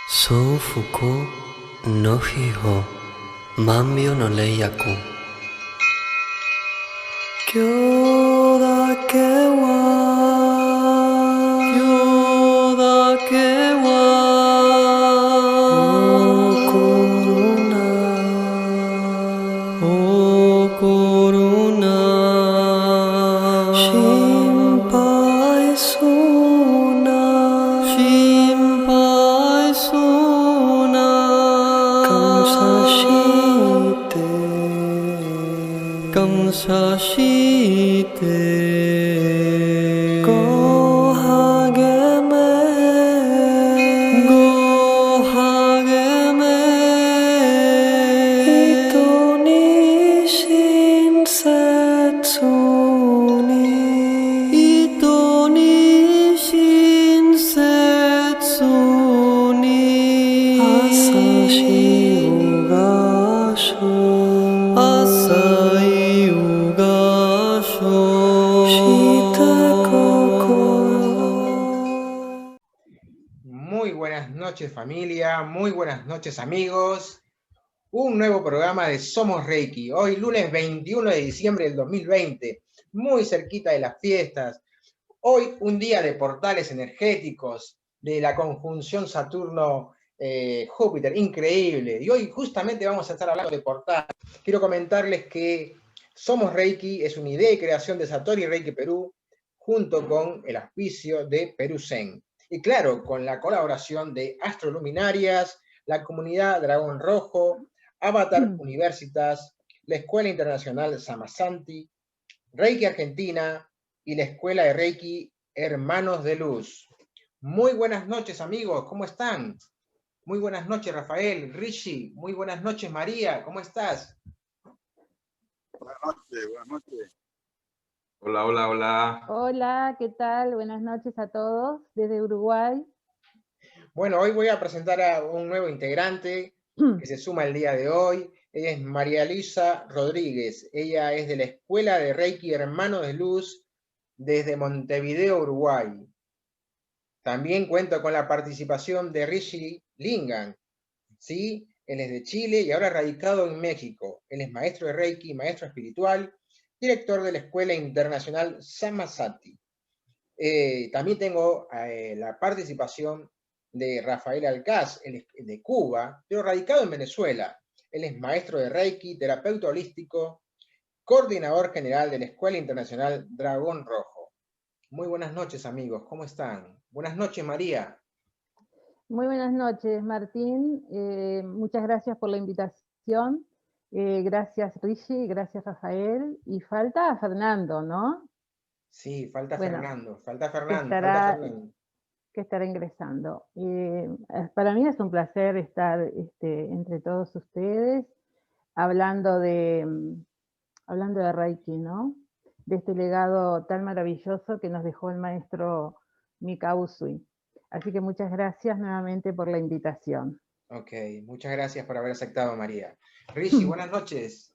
So Fuku no Hiho Mambyo no Leiyaku Kyo dake wa O koruna Shinpai suna Kamsashite Go hageme Ito ni shinsetsu ni Asashi ugasho Shite kokoro. Muy buenas noches familia, muy buenas noches amigos. Un nuevo programa de Somos Reiki. Hoy lunes 21 de diciembre del 2020, muy cerquita de las fiestas. Hoy un día de portales energéticos, de la conjunción Saturno-Júpiter, increíble. Y hoy justamente vamos a estar hablando de portales. Quiero comentarles que Somos Reiki es una idea y creación de Satori Reiki Perú, junto con el auspicio de Perú Zen. Y claro, con la colaboración de Astroluminarias, la comunidad Dragón Rojo, Avatar Universitas, la Escuela Internacional Samasanti, Reiki Argentina y la Escuela de Reiki Hermanos de Luz. Muy buenas noches amigos, ¿cómo están? Muy buenas noches Rafael, Rishi, muy buenas noches María, ¿cómo estás? Buenas noches. Hola, hola, hola. Hola, ¿qué tal? Buenas noches a todos desde Uruguay. Bueno, hoy voy a presentar a un nuevo integrante que se suma el día de hoy. Ella es María Luisa Rodríguez. Ella es de la Escuela de Reiki Hermanos de Luz desde Montevideo, Uruguay. También cuento con la participación de Rishi Lingam, ¿sí? Él es de Chile y ahora radicado en México. Él es maestro de Reiki, maestro espiritual, director de la Escuela Internacional Samasati. También tengo la participación de Rafael Alcaz, él es de Cuba, pero radicado en Venezuela. Él es maestro de Reiki, terapeuta holístico, coordinador general de la Escuela Internacional Dragón Rojo. Muy buenas noches, amigos, ¿cómo están? Buenas noches, María. Muy buenas noches, Martín. Muchas gracias por la invitación. Gracias, Rishi, gracias, Rafael. Y falta Fernando, ¿no? Sí, falta Bueno, Fernando, que estará ingresando. Para mí es un placer estar entre todos ustedes hablando de Reiki, ¿no? De este legado tan maravilloso que nos dejó el maestro Mikao Usui. Así que muchas gracias nuevamente por la invitación. Ok, muchas gracias por haber aceptado, María. Rishi, buenas noches.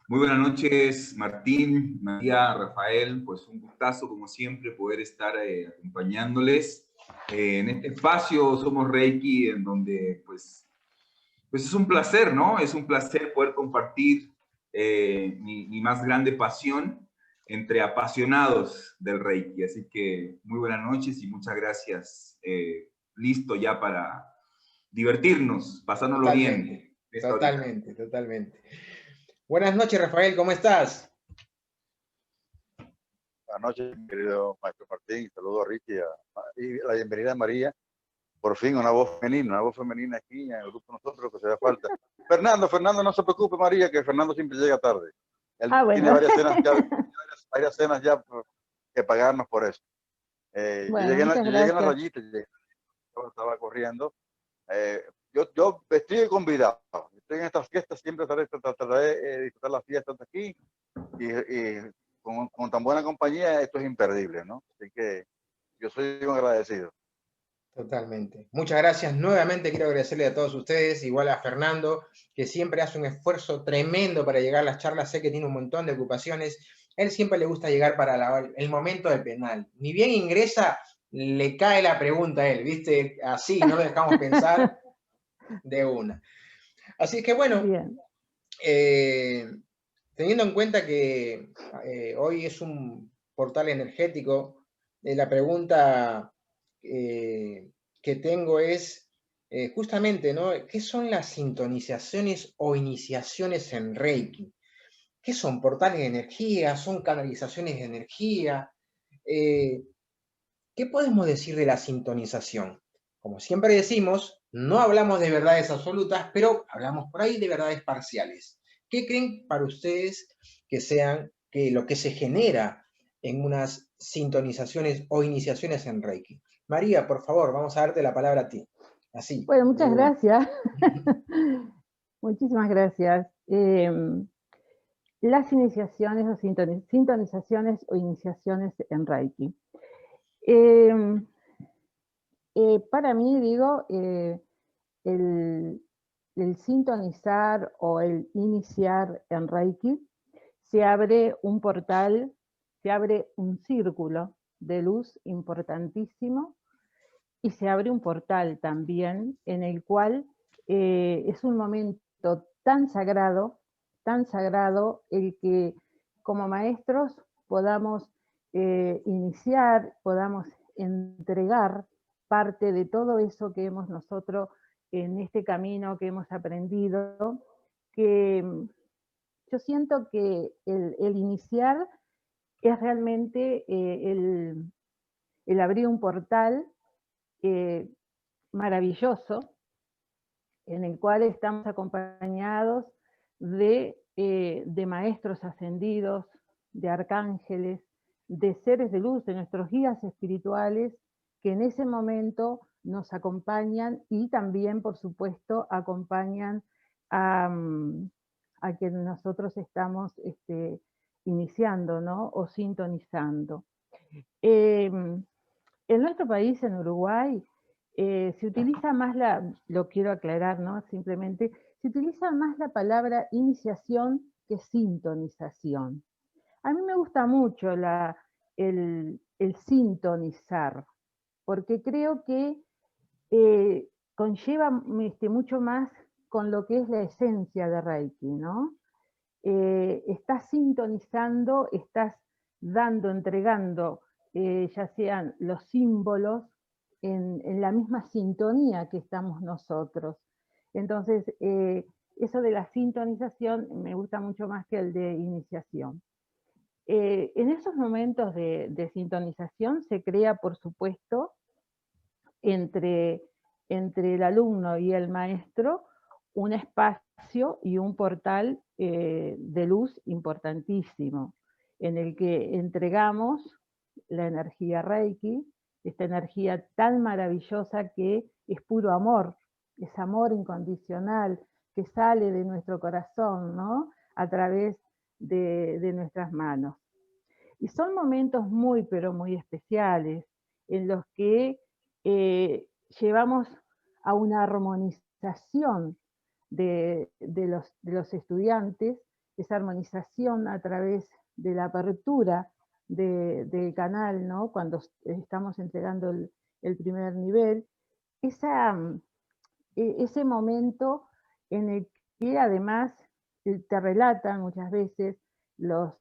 Muy buenas noches, Martín, María, Rafael. Pues un gustazo, como siempre, poder estar acompañándoles en este espacio Somos Reiki, en donde pues es un placer, ¿no? Es un placer poder compartir mi más grande pasión entre apasionados del Reiki. Así que muy buenas noches y muchas gracias. Listo ya para divertirnos, pasárnoslo bien. Totalmente. Buenas noches, Rafael, ¿cómo estás? Buenas noches, mi querido maestro Martín. Saludos a Richie y la bienvenida a María. Por fin una voz femenina aquí en el grupo nosotros, que se da falta. Fernando, no se preocupe, María, que Fernando siempre llega tarde. Él tiene varias cenas ya que pagarnos por eso. Bueno, yo llegué en la rayita, estaba corriendo. Yo estoy convidado. Estoy en estas fiestas, siempre trataré de disfrutar las fiestas de aquí y con tan buena compañía, esto es imperdible, ¿no? Así que yo soy un agradecido. Totalmente. Muchas gracias. Nuevamente quiero agradecerle a todos ustedes, igual a Fernando, que siempre hace un esfuerzo tremendo para llegar a las charlas. Sé que tiene un montón de ocupaciones. Él siempre le gusta llegar para el momento del penal. Ni bien ingresa, le cae la pregunta a él, ¿viste? Así, no lo dejamos pensar de una. Así que bueno, Bien. teniendo en cuenta que hoy es un portal energético, la pregunta que tengo es justamente, ¿no? ¿Qué son las sintonizaciones o iniciaciones en Reiki? ¿Qué son? ¿Portales de energía? ¿Son canalizaciones de energía? ¿Qué podemos decir de la sintonización? Como siempre decimos, no hablamos de verdades absolutas, pero hablamos por ahí de verdades parciales. ¿Qué creen para ustedes que sean lo que se genera en unas sintonizaciones o iniciaciones en Reiki? María, por favor, vamos a darte la palabra a ti. Así. Bueno, muchas gracias. Muchísimas gracias. Las iniciaciones o sintonizaciones o iniciaciones en Reiki. Para mí, digo, el sintonizar o el iniciar en Reiki, se abre un portal, se abre un círculo de luz importantísimo y se abre un portal también en el cual es un momento tan sagrado el que como maestros podamos iniciar, podamos entregar parte de todo eso que hemos nosotros en este camino que hemos aprendido, que yo siento que el iniciar es realmente el abrir un portal maravilloso en el cual estamos acompañados de maestros ascendidos, de arcángeles, de seres de luz, de nuestros guías espirituales, que en ese momento nos acompañan y también, por supuesto, acompañan a que nosotros estamos iniciando, ¿no? O sintonizando. En nuestro país, en Uruguay, se utiliza más lo quiero aclarar, ¿no? Simplemente, se utiliza más la palabra iniciación que sintonización. A mí me gusta mucho el sintonizar, porque creo que conlleva mucho más con lo que es la esencia de Reiki, ¿no? Estás sintonizando, estás dando, entregando, ya sean los símbolos, en la misma sintonía que estamos nosotros. Entonces, eso de la sintonización me gusta mucho más que el de iniciación. En esos momentos de sintonización se crea, por supuesto, entre el alumno y el maestro, un espacio y un portal de luz importantísimo, en el que entregamos la energía Reiki, esta energía tan maravillosa que es puro amor, es amor incondicional, que sale de nuestro corazón, ¿no? A través de nuestras manos. Y son momentos muy, pero muy especiales, en los que llevamos a una armonización de los estudiantes, esa armonización a través de la apertura del canal, ¿no? Cuando estamos entregando el primer nivel, ese momento en el que además te relatan muchas veces los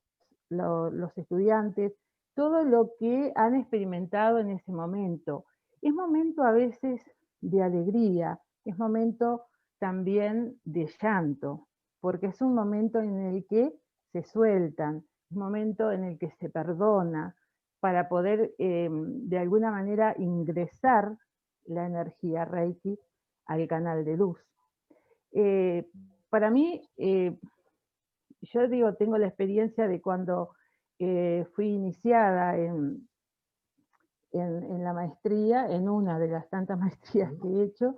estudiantes todo lo que han experimentado en ese momento. Es momento a veces de alegría, es momento también de llanto, porque es un momento en el que se sueltan, es un momento en el que se perdona para poder de alguna manera ingresar la energía Reiki al canal de luz. Para mí, yo digo, tengo la experiencia de cuando fui iniciada en la maestría, en una de las tantas maestrías que he hecho,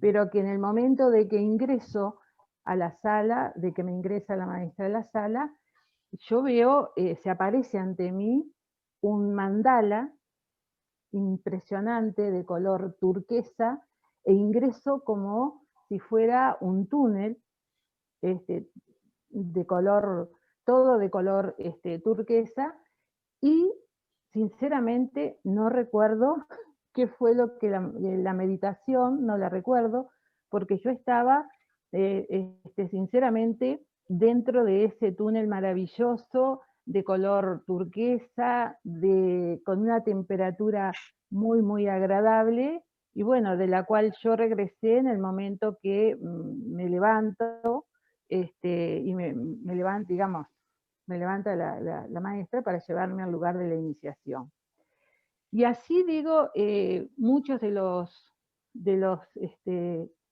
pero que en el momento de que ingreso a la sala, de que me ingresa la maestra a la sala, yo veo, se aparece ante mí un mandala impresionante de color turquesa e ingreso como si fuera un túnel de color, todo de color turquesa, y sinceramente no recuerdo qué fue lo que la meditación, no la recuerdo, porque yo estaba, sinceramente, dentro de ese túnel maravilloso de color turquesa, con una temperatura muy, muy agradable, y bueno, de la cual yo regresé en el momento que me levanto, y me levanto, digamos, me levanta la maestra para llevarme al lugar de la iniciación. Y así digo, muchos de los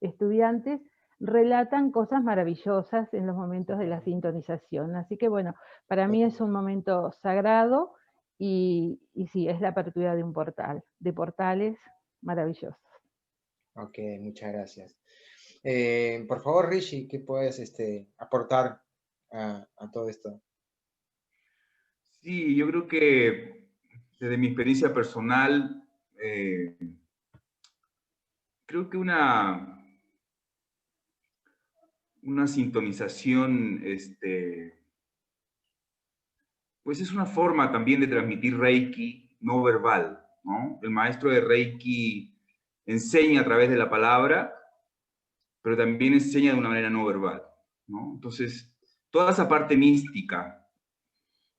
estudiantes relatan cosas maravillosas en los momentos de la sintonización. Así que bueno, para mí es un momento sagrado y sí, es la apertura de un portal, de portales maravillosos. Ok, muchas gracias. Por favor, Richie, ¿qué puedes aportar a todo esto? Sí, yo creo que desde mi experiencia personal, creo que una sintonización, pues es una forma también de transmitir Reiki no verbal, ¿no? El maestro de Reiki enseña a través de la palabra, pero también enseña de una manera no verbal, ¿no? Entonces, toda esa parte mística,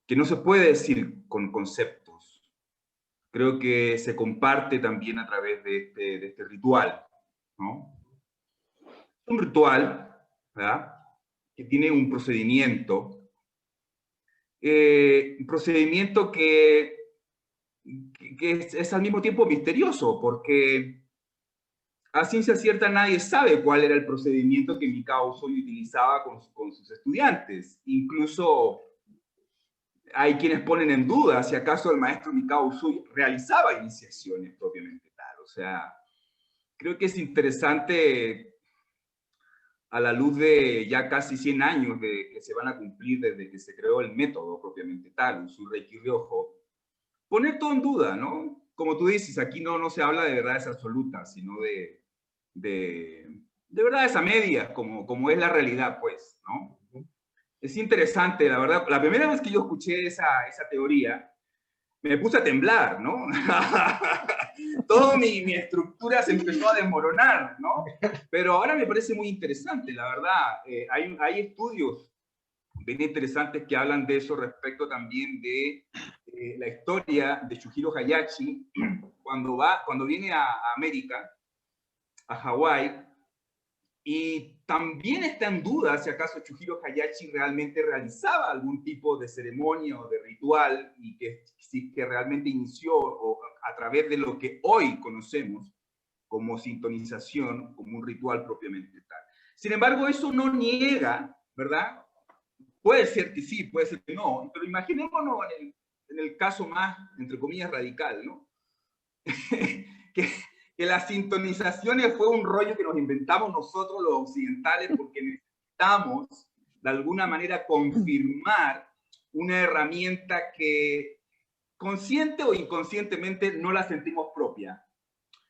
que no se puede decir con conceptos, creo que se comparte también a través de este ritual, ¿no? Un ritual, ¿verdad?, que tiene un procedimiento que es al mismo tiempo misterioso, porque a ciencia cierta nadie sabe cuál era el procedimiento que Mikao Usui utilizaba con sus estudiantes. Incluso hay quienes ponen en duda si acaso el maestro Mikao Usui realizaba iniciaciones propiamente tal. O sea, creo que es interesante, a la luz de ya casi 100 años que se van a cumplir desde que se creó el método propiamente tal, Usui Reiki Ryoho, poner todo en duda, ¿no? Como tú dices, aquí no se habla de verdades absolutas, sino de verdades a medias, como es la realidad, pues, ¿no? Es interesante, la verdad. La primera vez que yo escuché esa teoría, me puse a temblar, ¿no? Toda mi estructura se empezó a desmoronar, ¿no? Pero ahora me parece muy interesante, la verdad. Hay estudios bien interesantes que hablan de eso respecto también de la historia de Shuhiro Hayashi cuando viene a América, a Hawái, y también está en duda si acaso Shuhiro Hayashi realmente realizaba algún tipo de ceremonia o de ritual y que realmente inició a través de lo que hoy conocemos como sintonización, como un ritual propiamente tal. Sin embargo, eso no niega, ¿verdad? Puede ser que sí, puede ser que no, pero imaginémonos en el caso más, entre comillas, radical, ¿no? que las sintonizaciones fue un rollo que nos inventamos nosotros los occidentales porque necesitamos de alguna manera confirmar una herramienta que consciente o inconscientemente no la sentimos propia,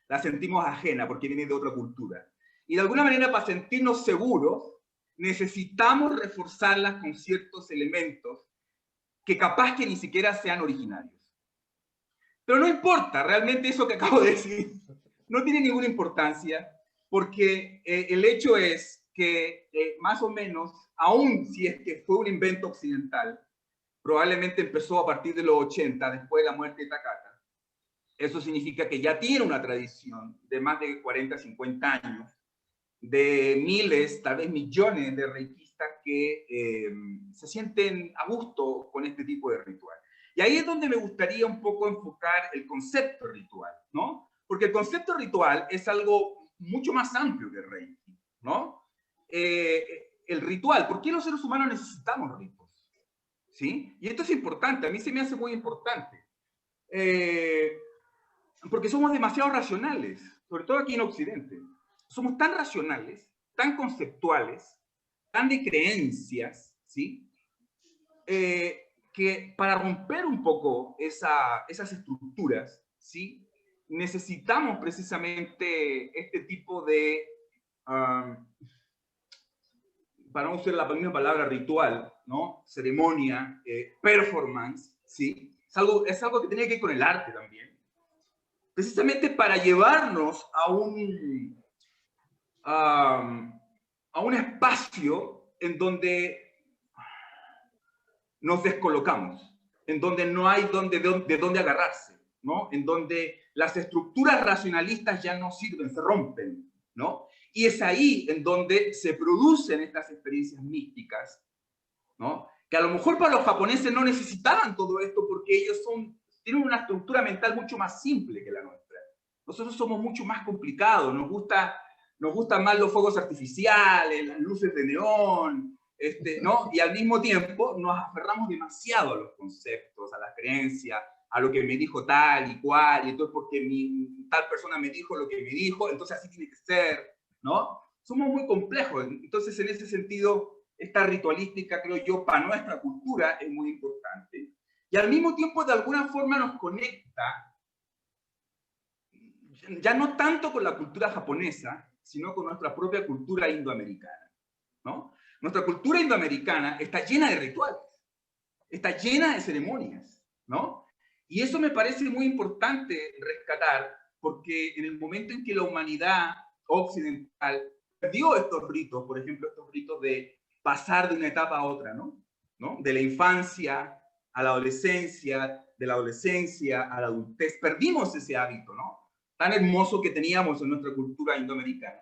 la sentimos ajena porque viene de otra cultura. Y de alguna manera, para sentirnos seguros, necesitamos reforzarlas con ciertos elementos que capaz que ni siquiera sean originarios. Pero no importa, realmente eso que acabo de decir no tiene ninguna importancia, porque el hecho es que más o menos, aun si es que fue un invento occidental, probablemente empezó a partir de los 80, después de la muerte de Takata. Eso significa que ya tiene una tradición de más de 40, 50 años, de miles, tal vez millones de reikistas que se sienten a gusto con este tipo de ritual. Y ahí es donde me gustaría un poco enfocar el concepto ritual, ¿no? Porque el concepto ritual es algo mucho más amplio que el Reiki, ¿no? El ritual, ¿por qué los seres humanos necesitamos ritos? ¿Sí? Y esto es importante, a mí se me hace muy importante. Porque somos demasiado racionales, sobre todo aquí en Occidente. Somos tan racionales, tan conceptuales, tan de creencias, ¿sí? Que para romper un poco esas estructuras, ¿sí?, necesitamos precisamente este tipo de, para no usar la misma palabra ritual, ¿no?, ceremonia, performance, ¿sí? Es algo que tiene que ver con el arte también. Precisamente para llevarnos a un espacio en donde nos descolocamos, en donde no hay de dónde agarrarse, ¿no? En donde las estructuras racionalistas ya no sirven, se rompen, ¿no? Y es ahí en donde se producen estas experiencias místicas, ¿no? Que a lo mejor para los japoneses no necesitaban todo esto porque ellos tienen una estructura mental mucho más simple que la nuestra. Nosotros somos mucho más complicados, nos gustan más los fuegos artificiales, las luces de neón, ¿no? Y al mismo tiempo nos aferramos demasiado a los conceptos, a las creencias, a lo que me dijo tal y cual, y entonces porque tal persona me dijo lo que me dijo, entonces así tiene que ser, ¿no? Somos muy complejos, entonces en ese sentido, esta ritualística, creo yo, para nuestra cultura es muy importante. Y al mismo tiempo, de alguna forma, nos conecta, ya no tanto con la cultura japonesa, sino con nuestra propia cultura indoamericana, ¿no? Nuestra cultura indoamericana está llena de rituales, está llena de ceremonias, ¿no? Y eso me parece muy importante rescatar, porque en el momento en que la humanidad occidental perdió estos ritos, por ejemplo, estos ritos de pasar de una etapa a otra, ¿no? De la infancia a la adolescencia, de la adolescencia a la adultez, perdimos ese hábito, ¿no? Tan hermoso que teníamos en nuestra cultura indoamericana.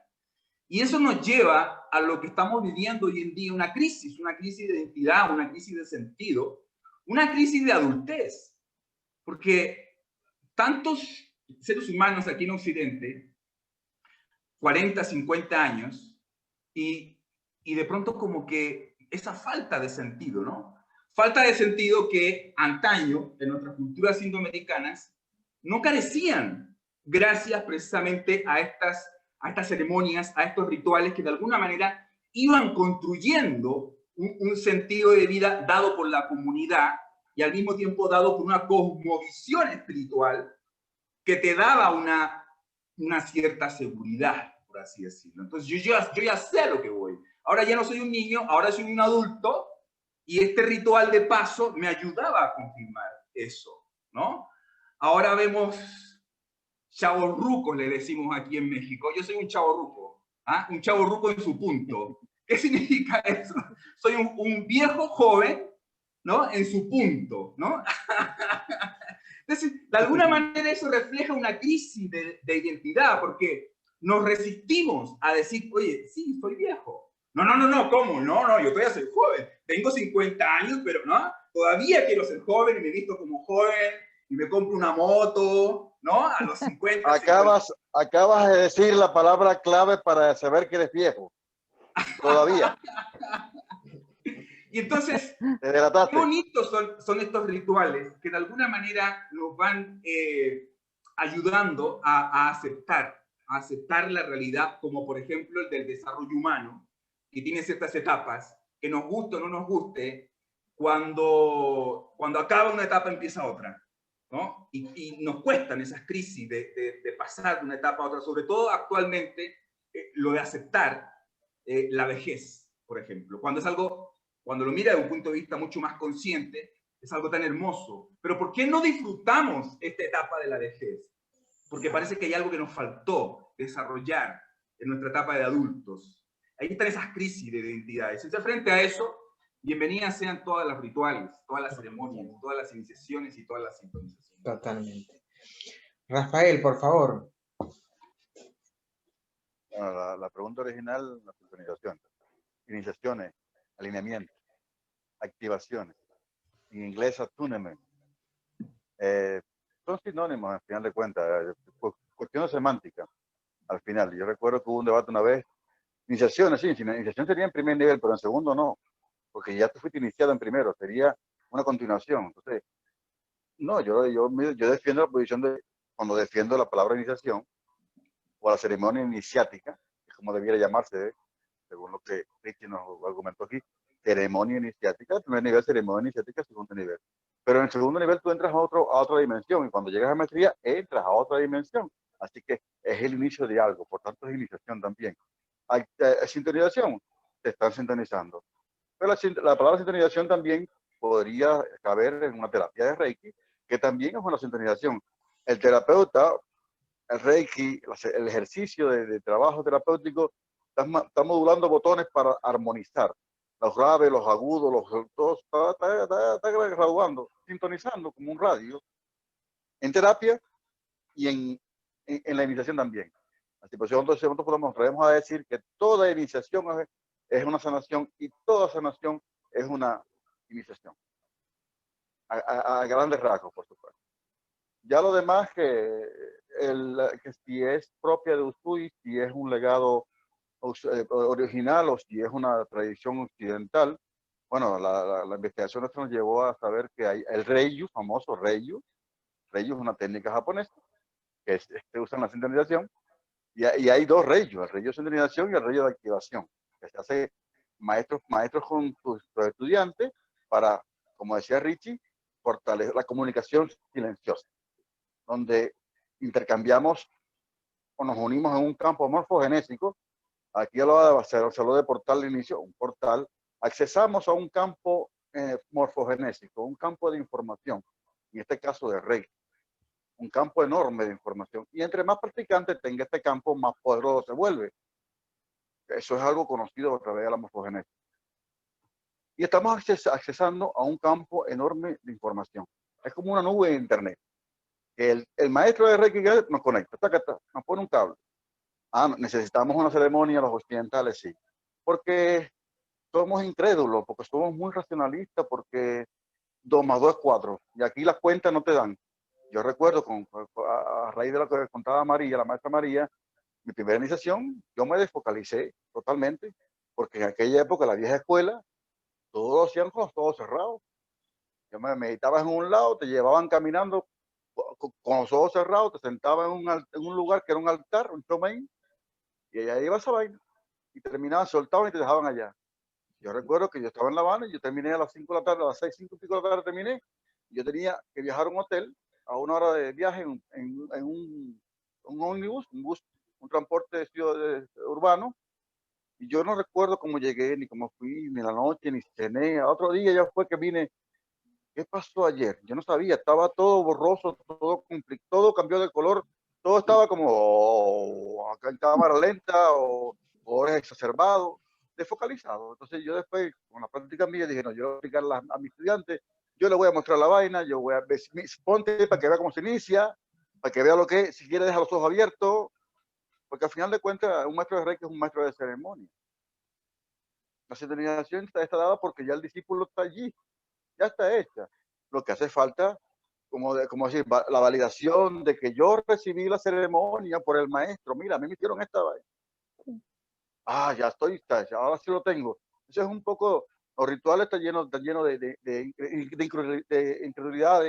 Y eso nos lleva a lo que estamos viviendo hoy en día, una crisis de identidad, una crisis de sentido, una crisis de adultez. Porque tantos seres humanos aquí en Occidente, 40, 50 años, y de pronto como que esa falta de sentido, ¿no? Falta de sentido que antaño, en nuestras culturas indoamericanas, no carecían gracias precisamente a estas ceremonias, a estos rituales que de alguna manera iban construyendo un sentido de vida dado por la comunidad y al mismo tiempo dado por una cosmovisión espiritual que te daba una cierta seguridad, por así decirlo. Entonces yo ya sé a lo que voy. Ahora ya no soy un niño, ahora soy un adulto y este ritual de paso me ayudaba a confirmar eso, ¿no? Ahora vemos chavorrucos, le decimos aquí en México. Yo soy un chavorruco, ¿ah? Un chavorruco en su punto. ¿Qué significa eso? Soy un viejo joven, ¿no? En su punto, ¿no? Entonces, de alguna manera eso refleja una crisis de identidad, porque nos resistimos a decir, oye, sí, soy viejo. No, ¿cómo? No, yo todavía soy joven. Tengo 50 años, pero no, todavía quiero ser joven y me visto como joven y me compro una moto, ¿no? A los 50. Acabas de decir la palabra clave para saber que eres viejo. Todavía. Y entonces, qué bonitos son estos rituales que de alguna manera nos van ayudando a aceptar la realidad, como por ejemplo el del desarrollo humano, que tiene ciertas etapas, que nos guste o no nos guste, cuando acaba una etapa empieza otra, ¿no? Y nos cuestan esas crisis de pasar de una etapa a otra, sobre todo actualmente lo de aceptar la vejez, por ejemplo, cuando lo mira desde un punto de vista mucho más consciente, es algo tan hermoso. Pero ¿por qué no disfrutamos esta etapa de la vejez? Porque parece que hay algo que nos faltó desarrollar en nuestra etapa de adultos. Ahí están esas crisis de identidades. Entonces, frente a eso, bienvenidas sean todas las rituales, todas las ceremonias, todas las iniciaciones y todas las sintonizaciones. Totalmente. Rafael, por favor. Bueno, la pregunta original, la sintonización. Iniciaciones, alineamiento, activaciones. En inglés, attunement. Son sinónimos, al final de cuentas. Cuestión semántica, al final. Yo recuerdo que hubo un debate una vez. Iniciaciones, sí, iniciación sería en primer nivel, pero en segundo no. Porque ya tú fuiste iniciado en primero, sería una continuación. Entonces, no, yo defiendo la posición de, cuando defiendo la palabra iniciación, o la ceremonia iniciática, que es como debiera llamarse, según lo que Richie nos argumentó aquí, ceremonia iniciática, primer nivel, ceremonia iniciática, segundo nivel. Pero en el segundo nivel tú entras a otra dimensión, y cuando llegas a maestría, entras a otra dimensión. Así que es el inicio de algo, por tanto es iniciación también. Sintonización, te están sintonizando. Pero la palabra sintonización también podría caber en una terapia de Reiki, que que también es una sintonización. El terapeuta, el Reiki, el ejercicio de trabajo terapéutico, está modulando botones para armonizar los graves, los agudos, todos, está graduando, sintonizando como un radio en terapia y en la iniciación también. Así pues, entonces nosotros podemos decir que toda iniciación es una sanación y toda sanación es una iniciación. A grandes rasgos, por supuesto. Ya lo demás, que si es propia de Usui, si es un legado original o si es una tradición occidental, bueno, la investigación nuestra nos llevó a saber que hay el Reiyu, famoso Reiyu. Reiyu es una técnica japonesa que se usa en la sincronización, y hay dos Reiyu, el Reiyu de sincronización y el Reiyu de activación, que se hace maestros con sus estudiantes para, como decía Richie, fortalecer la comunicación silenciosa, donde intercambiamos o nos unimos en un campo morfogenésico. Aquí se habló de portal de inicio, un portal. Accesamos a un campo morfogenésico, un campo de información, en este caso de Reiki, un campo enorme de información. Y entre más practicantes tenga este campo, más poderoso se vuelve. Eso es algo conocido a través de la morfogenética. Y estamos accesando a un campo enorme de información. Es como una nube de internet. El maestro de Reiki nos conecta, nos pone un cable. Necesitamos una ceremonia, los occidentales, sí. Porque somos incrédulos, porque somos muy racionalistas, porque 2 más 2 es 4. Y aquí las cuentas no te dan. Yo recuerdo, a raíz de lo que contaba María, la maestra María, mi primera iniciación, yo me desfocalicé totalmente, porque en aquella época, la vieja escuela, todos lo hacían con los ojos cerrados. Yo me meditabas en un lado, te llevaban caminando con los ojos cerrados, te sentabas en un lugar que era un altar, un chomain, y allá iba esa vaina. Y terminaban, soltaban y te dejaban allá. Yo recuerdo que yo estaba en La Habana y yo terminé a las 5 de la tarde, a las 6, 5 y pico de la tarde terminé. Yo tenía que viajar a un hotel a 1 hora de viaje en un ómnibus, un transporte urbano. Y yo no recuerdo cómo llegué, ni cómo fui, ni la noche, ni cené. A otro día ya fue que vine. ¿Qué pasó ayer? Yo no sabía, estaba todo borroso, todo cambió de color, todo estaba como acá en cámara lenta o exacerbado, desfocalizado. Entonces yo después, con la práctica mía, dije, no, yo voy a explicar a mis estudiantes, yo les voy a mostrar la vaina, yo voy a ver, ponte para que vea cómo se inicia, para que vea lo que es, si quiere dejar los ojos abiertos, porque al final de cuentas un maestro de Reiki es un maestro de ceremonia. La sincronización está dada porque ya el discípulo está allí, ya está hecha. Lo que hace falta, como decir, la validación de que yo recibí la ceremonia por el maestro. Mira, a mí me hicieron esta vaina. Ya estoy, ahora sí lo tengo. Eso es un poco, los rituales están llenos de incredulidad,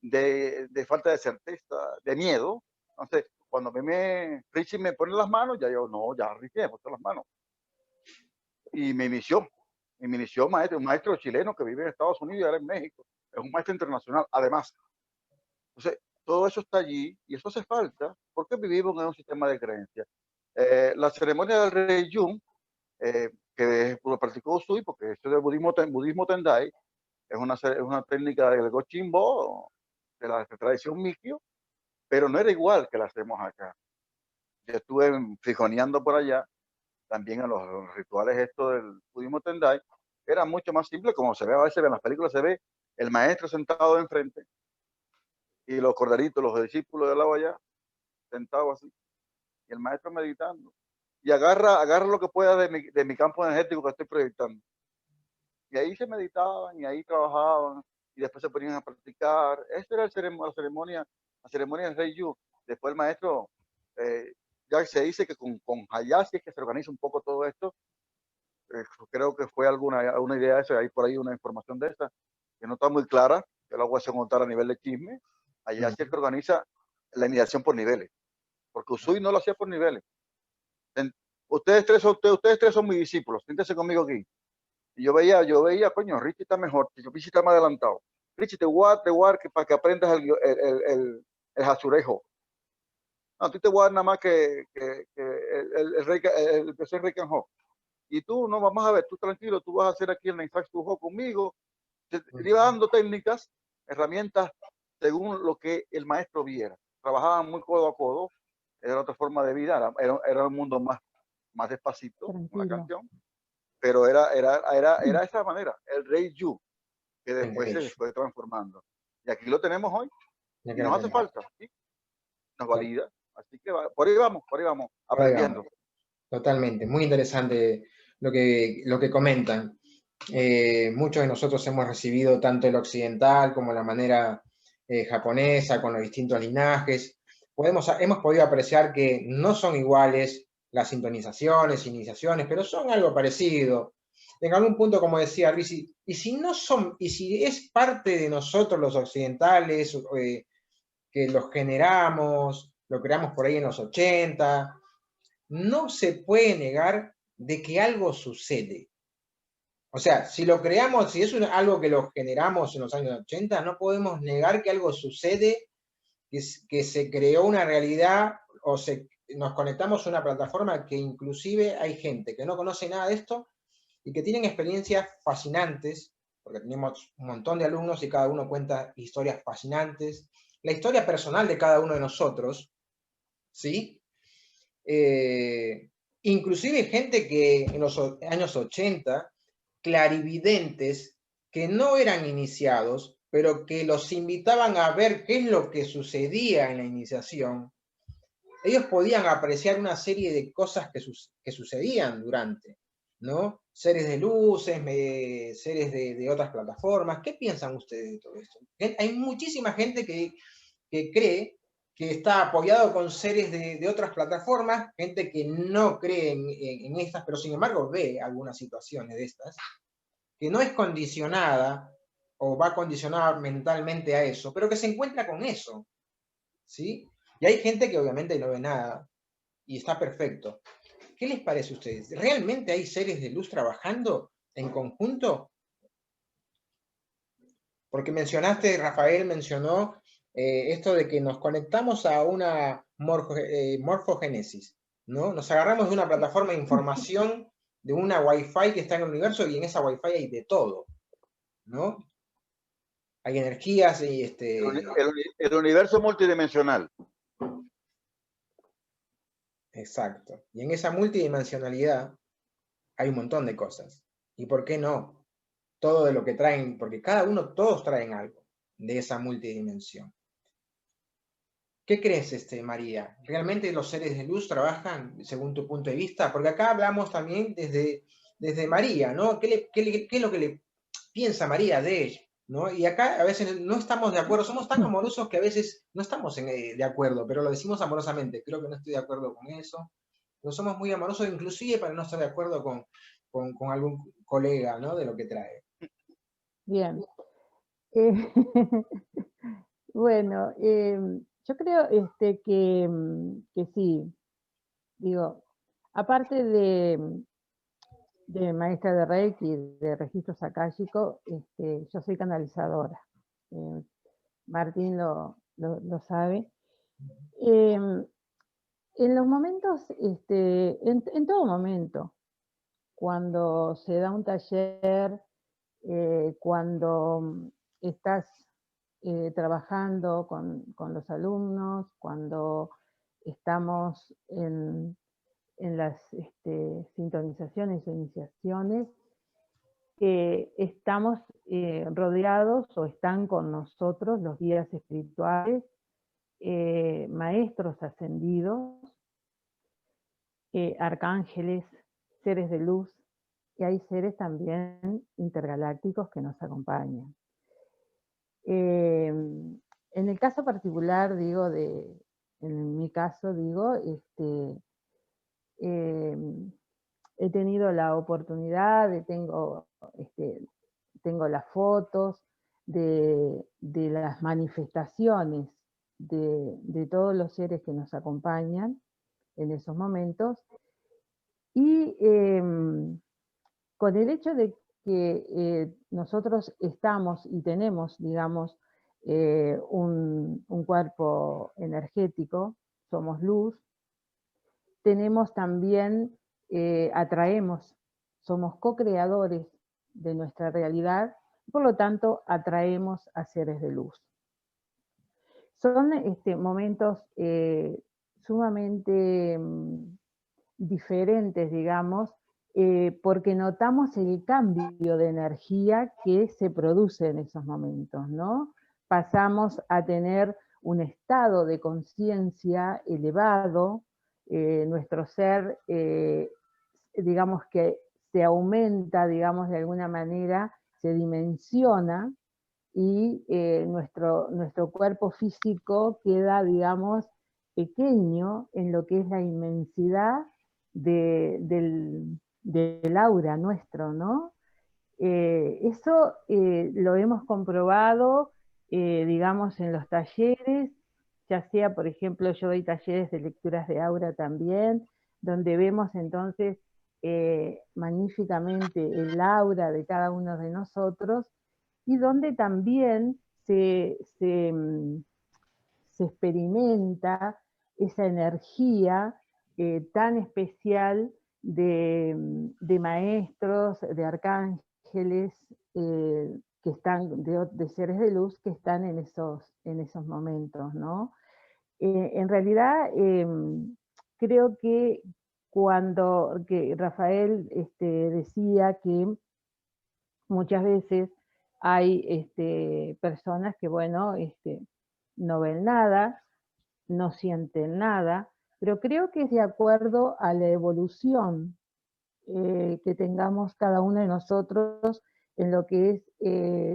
de falta de certeza, de miedo. Entonces, cuando Richie me pone las manos, ya Richie me puso las manos. Y me inició un maestro chileno que vive en Estados Unidos y ahora en México. Es un maestro internacional, además. Entonces, todo eso está allí y eso hace falta porque vivimos en un sistema de creencias. La ceremonia del Rei Yun, que lo practicó Usui, porque esto es budismo Tendai, es una técnica del Gochinbo, de la tradición Mikyo, pero no era igual que la hacemos acá. Yo estuve frijoneando por allá, también en los rituales estos del budismo Tendai, era mucho más simple, como se ve a veces en las películas, se ve el maestro sentado enfrente y los corderitos, los discípulos del lado allá, sentados así, y el maestro meditando. Y agarra lo que pueda de mi campo energético que estoy proyectando. Y ahí se meditaban y ahí trabajaban y después se ponían a practicar. Esta era la ceremonia del Rei Yu. Después el maestro, ya se dice que con Hayashi es que se organiza un poco todo esto. Creo que fue una idea de esa, hay por ahí una información de esa, que no está muy clara, yo la voy a contar a nivel de chisme. Hayashi es el que organiza la iniciación por niveles, porque Usui no lo hacía por niveles. Ustedes tres son mis discípulos, siéntense conmigo aquí. Y yo veía, coño, Richie está mejor, Richie está más adelantado. Richie, te voy a dar para que aprendas el Hatsurejo. No, tú te voy a dar nada más que el profesor Rei Kanjo. Y tú, no, vamos a ver, tú tranquilo, tú vas a hacer aquí el Neinsaku conmigo. Te iba dando técnicas, herramientas según lo que el maestro viera. Trabajaban muy codo a codo, era otra forma de vida, era un mundo más despacito, una Tranquilo. canción, pero era esa manera, el Rey Yu, que después se fue transformando. Y aquí lo tenemos hoy, Ya y que nos lo hace tenemos. falta, ¿sí? Nos valida. Así que por ahí vamos, Por ahí aprendiendo. vamos. Totalmente, muy interesante lo que comentan. Muchos de nosotros hemos recibido tanto el occidental como la manera japonesa, con los distintos linajes. Hemos podido apreciar que no son iguales las sintonizaciones, iniciaciones, pero son algo parecido. En algún punto, como decía Luis, y si es parte de nosotros los occidentales, que los generamos, lo creamos por ahí en los 80, no se puede negar de que algo sucede. O sea, si lo creamos, si es algo que lo generamos en los años 80, no podemos negar que algo sucede, que se creó una realidad o nos conectamos a una plataforma que inclusive hay gente que no conoce nada de esto y que tienen experiencias fascinantes, porque tenemos un montón de alumnos y cada uno cuenta historias fascinantes. La historia personal de cada uno de nosotros, ¿sí? Inclusive gente que en los años 80, clarividentes, que no eran iniciados, pero que los invitaban a ver qué es lo que sucedía en la iniciación, ellos podían apreciar una serie de cosas que sucedían durante, ¿no? Seres de luces, seres de otras plataformas. ¿Qué piensan ustedes de todo esto? Hay muchísima gente que cree que está apoyado con seres de otras plataformas, gente que no cree en estas, pero sin embargo ve algunas situaciones de estas, que no es condicionada o va condicionada mentalmente a eso, pero que se encuentra con eso, ¿sí? Y hay gente que obviamente no ve nada y está perfecto. ¿Qué les parece a ustedes? ¿Realmente hay seres de luz trabajando en conjunto? Porque Rafael mencionó esto de que nos conectamos a una morfogénesis, ¿no? Nos agarramos de una plataforma de información, de una Wi-Fi que está en el universo y en esa Wi-Fi hay de todo, ¿no? Hay energías y El universo multidimensional. Exacto. Y en esa multidimensionalidad hay un montón de cosas. ¿Y por qué no? Todo de lo que traen, porque todos traen algo de esa multidimensión. ¿Qué crees, María? ¿Realmente los seres de luz trabajan según tu punto de vista? Porque acá hablamos también desde María, ¿no? ¿Qué es lo que le piensa María de ella? ¿No? Y acá a veces no estamos de acuerdo, somos tan amorosos que a veces no estamos de acuerdo, pero lo decimos amorosamente. Creo que no estoy de acuerdo con eso. No somos muy amorosos, inclusive para no estar de acuerdo con algún colega, ¿no? De lo que trae. Bien. Bueno, yo creo que sí. Digo, aparte de maestra de Reiki, de registros akáshicos, yo soy canalizadora. Martín lo sabe. En los momentos, en todo momento, cuando se da un taller, cuando estás trabajando con los alumnos, cuando estamos en las sintonizaciones o iniciaciones, estamos rodeados o están con nosotros los guías espirituales, maestros ascendidos, arcángeles, seres de luz, y hay seres también intergalácticos que nos acompañan. En el caso particular, en mi caso, he tenido la oportunidad, tengo las fotos de las manifestaciones de todos los seres que nos acompañan en esos momentos, y con el hecho de que nosotros estamos y tenemos, digamos, un cuerpo energético, somos luz, tenemos también, atraemos, somos co-creadores de nuestra realidad, por lo tanto atraemos a seres de luz. son momentos sumamente diferentes, digamos, porque notamos el cambio de energía que se produce en esos momentos, ¿no? Pasamos a tener un estado de conciencia elevado, nuestro ser, digamos que se aumenta, digamos, de alguna manera, se dimensiona, y nuestro cuerpo físico queda, digamos, pequeño en lo que es la inmensidad del aura nuestro, ¿no? Eso lo hemos comprobado, digamos, en los talleres, ya sea, por ejemplo, yo doy talleres de lecturas de aura también, donde vemos entonces magníficamente el aura de cada uno de nosotros, y donde también se experimenta esa energía tan especial de maestros, de arcángeles, que están, de seres de luz que están en esos momentos, ¿no? En realidad, creo que cuando Rafael decía que muchas veces hay personas que, bueno, no ven nada, no sienten nada, pero creo que es de acuerdo a la evolución que tengamos cada uno de nosotros en lo que es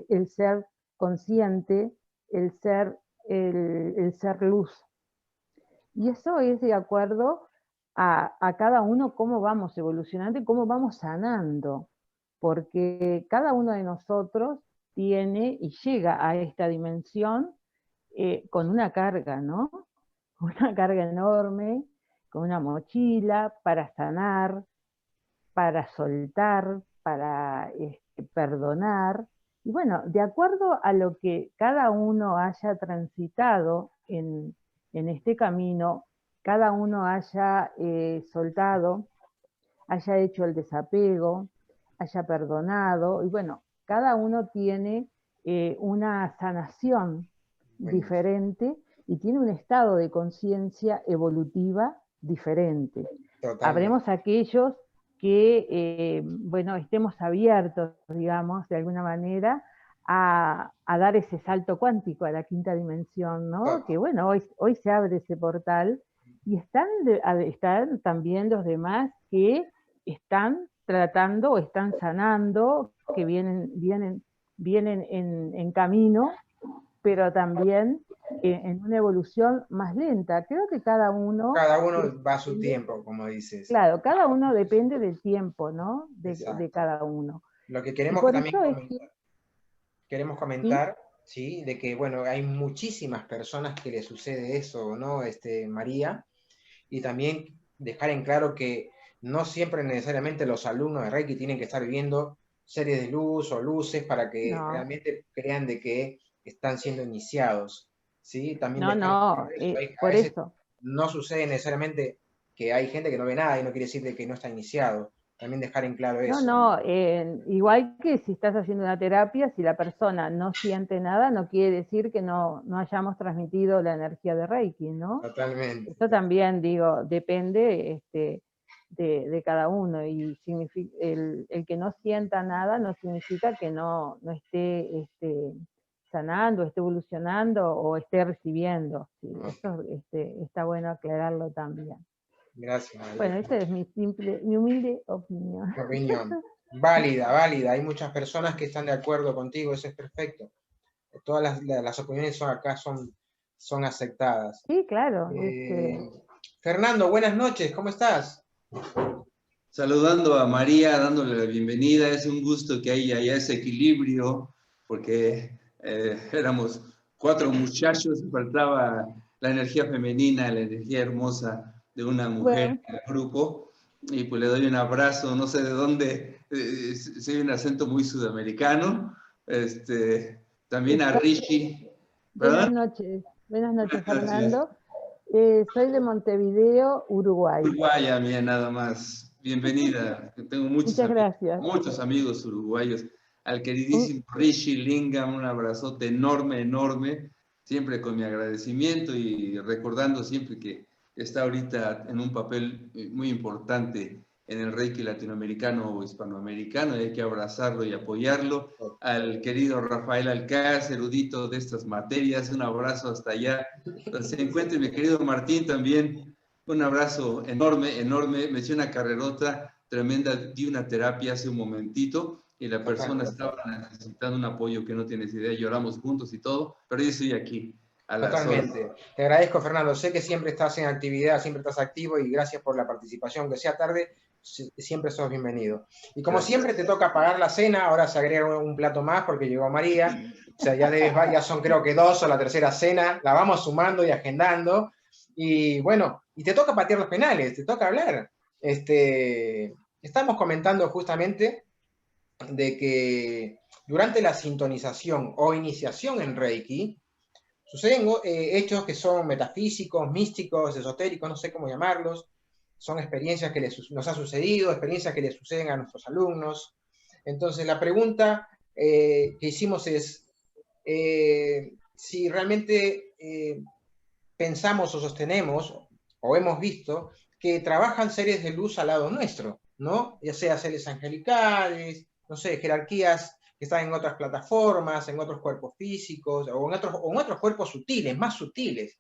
el ser consciente, el ser luz. Y eso es de acuerdo a cada uno cómo vamos evolucionando y cómo vamos sanando, porque cada uno de nosotros tiene y llega a esta dimensión con una carga, ¿no? Una carga enorme, con una mochila para sanar, para soltar, para perdonar. Y bueno, de acuerdo a lo que cada uno haya transitado en este camino, cada uno haya soltado, haya hecho el desapego, haya perdonado, y bueno, cada uno tiene una sanación diferente y tiene un estado de conciencia evolutiva diferente. Totalmente. Habremos aquellos que, bueno, estemos abiertos, digamos, de alguna manera, a dar ese salto cuántico a la quinta dimensión, ¿no? Que bueno, hoy se abre ese portal, y están también los demás que están tratando o están sanando, que vienen en camino, pero también en una evolución más lenta. Creo que cada uno va a su tiempo, como dices. Claro, cada uno depende del tiempo, ¿no? De cada uno. Lo que queremos comentar, ¿sí? De que, bueno, hay muchísimas personas que le sucede eso, ¿no? María, y también dejar en claro que no siempre necesariamente los alumnos de Reiki tienen que estar viendo series de luz o luces para que realmente crean de que están siendo iniciados, ¿sí? También por eso. No sucede necesariamente que hay gente que no ve nada y no quiere decir de que no está iniciado. También dejar en claro eso. Igual que si estás haciendo una terapia, si la persona no siente nada, no quiere decir que no hayamos transmitido la energía de Reiki, ¿no? Totalmente. Esto también, digo, depende de cada uno, y el que no sienta nada no significa que no esté sanando, esté evolucionando o esté recibiendo. ¿Sí? Eso está bueno aclararlo también. Gracias, María. Bueno, esta es mi humilde opinión. Válida. Hay muchas personas que están de acuerdo contigo, eso es perfecto. Todas las opiniones son aceptadas. Sí, claro. Fernando, buenas noches, ¿cómo estás? Saludando a María, dándole la bienvenida. Es un gusto que haya ese equilibrio, porque éramos 4 muchachos, faltaba la energía femenina, la energía hermosa de una mujer en el grupo, y pues le doy un abrazo, no sé de dónde, soy un acento muy sudamericano, también a Rishi. Buenas noches, Fernando. Soy de Montevideo, Uruguay. Uruguaya, mía, nada más. Bienvenida. Tengo muchos amigos uruguayos. Al queridísimo Rishi Lingam, un abrazote enorme, siempre con mi agradecimiento y recordando siempre que está ahorita en un papel muy importante en el Reiki latinoamericano o hispanoamericano, y hay que abrazarlo y apoyarlo. Al querido Rafael Alcácer, erudito de estas materias, un abrazo hasta allá donde se encuentre mi querido Martín también, un abrazo enorme, enorme. Me hice una carrerota tremenda, di una terapia hace un momentito y la persona estaba necesitando un apoyo que no tienes idea, lloramos juntos y todo, pero yo estoy aquí. Totalmente. Te agradezco, Fernando. Sé que siempre estás en actividad, siempre estás activo y gracias por la participación. Que sea tarde, siempre sos bienvenido. Y como siempre te toca pagar la cena, ahora se agrega un plato más porque llegó María. O sea, ya son creo que 2 o la tercera cena. La vamos sumando y agendando. Y bueno, y te toca patear los penales, te toca hablar. Estamos comentando justamente de que durante la sintonización o iniciación en Reiki, suceden hechos que son metafísicos, místicos, esotéricos, no sé cómo llamarlos. Son experiencias que nos ha sucedido, experiencias que le suceden a nuestros alumnos. Entonces, la pregunta que hicimos es si realmente pensamos o sostenemos o hemos visto que trabajan seres de luz al lado nuestro, ¿no? Ya sea seres angelicales, no sé, jerarquías que están en otras plataformas, en otros cuerpos físicos o en otros cuerpos sutiles, más sutiles.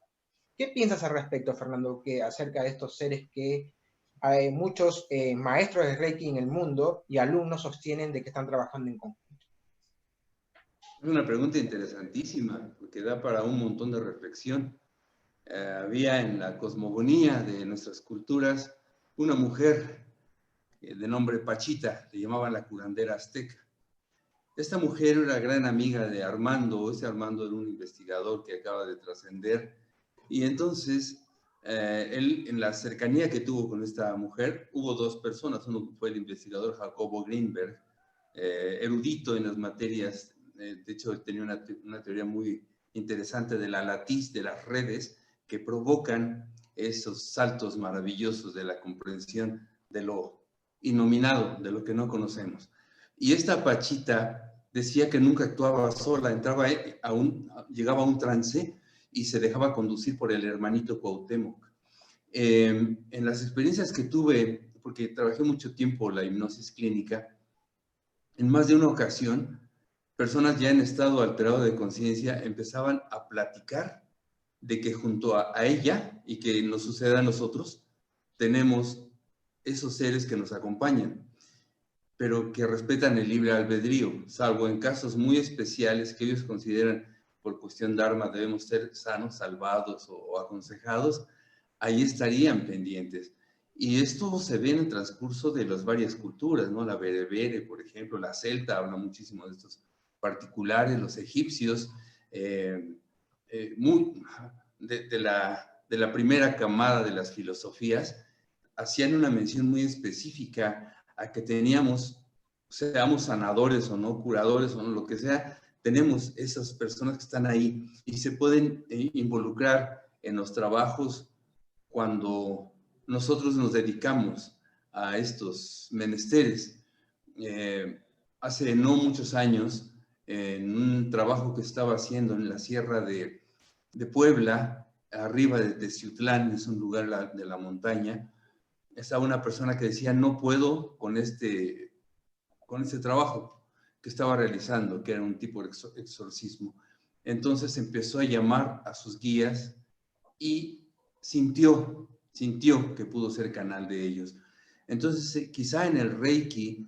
¿Qué piensas al respecto, Fernando, acerca de estos seres que hay muchos maestros de Reiki en el mundo y alumnos sostienen de que están trabajando en conjunto? Es una pregunta interesantísima, porque da para un montón de reflexión. Había en la cosmogonía de nuestras culturas una mujer de nombre Pachita, le llamaban la curandera azteca. Esta mujer era gran amiga de Armando. Ese Armando era un investigador que acaba de trascender, y entonces él, en la cercanía que tuvo con esta mujer, hubo dos personas. Uno fue el investigador Jacobo Greenberg, erudito en las materias, de hecho tenía una teoría muy interesante de la latiz, de las redes que provocan esos saltos maravillosos de la comprensión de lo innominado, de lo que no conocemos. Y esta Pachita decía que nunca actuaba sola, llegaba a un trance y se dejaba conducir por el hermanito Cuauhtémoc. En las experiencias que tuve, porque trabajé mucho tiempo la hipnosis clínica, en más de una ocasión, personas ya en estado alterado de conciencia empezaban a platicar de que junto a ella, y que nos suceda a nosotros, tenemos esos seres que nos acompañan, pero que respetan el libre albedrío, salvo en casos muy especiales que ellos consideran por cuestión dharma debemos ser sanos, salvados o aconsejados. Ahí estarían pendientes. Y esto se ve en el transcurso de las varias culturas, ¿no? La berebere, por ejemplo, la celta habla muchísimo de estos particulares, los egipcios, de la primera camada de las filosofías, hacían una mención muy específica a que teníamos, seamos sanadores o no, curadores o no, lo que sea, tenemos esas personas que están ahí y se pueden involucrar en los trabajos cuando nosotros nos dedicamos a estos menesteres. Hace no muchos años, en un trabajo que estaba haciendo en la sierra de Puebla, arriba de Teciutlán, es un lugar de la montaña, estaba una persona que decía, no puedo con este trabajo que estaba realizando, que era un tipo de exorcismo. Entonces empezó a llamar a sus guías y sintió que pudo ser canal de ellos. Entonces, quizá en el Reiki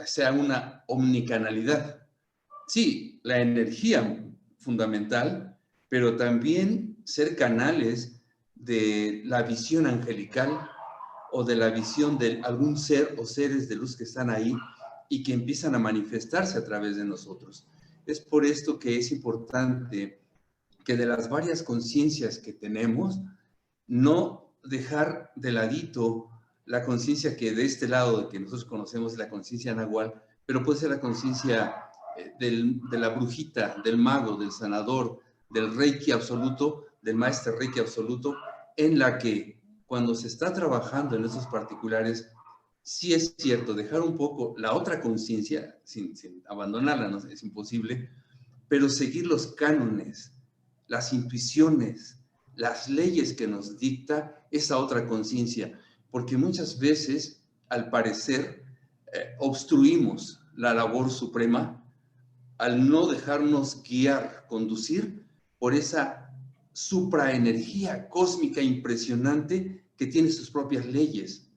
sea una omnicanalidad. Sí, la energía fundamental, pero también ser canales de la visión angelical o de la visión de algún ser o seres de luz que están ahí y que empiezan a manifestarse a través de nosotros. Es por esto que es importante que de las varias conciencias que tenemos, no dejar de ladito la conciencia que de este lado, que nosotros conocemos, la conciencia nahual, pero puede ser la conciencia de la brujita, del mago, del sanador, del Reiki absoluto, del maestro Reiki absoluto, en la que cuando se está trabajando en esos particulares, sí es cierto, dejar un poco la otra conciencia, sin abandonarla, no es imposible, pero seguir los cánones, las intuiciones, las leyes que nos dicta esa otra conciencia, porque muchas veces, al parecer, obstruimos la labor suprema al no dejarnos guiar, conducir por esa supraenergía cósmica impresionante que tiene sus propias leyes.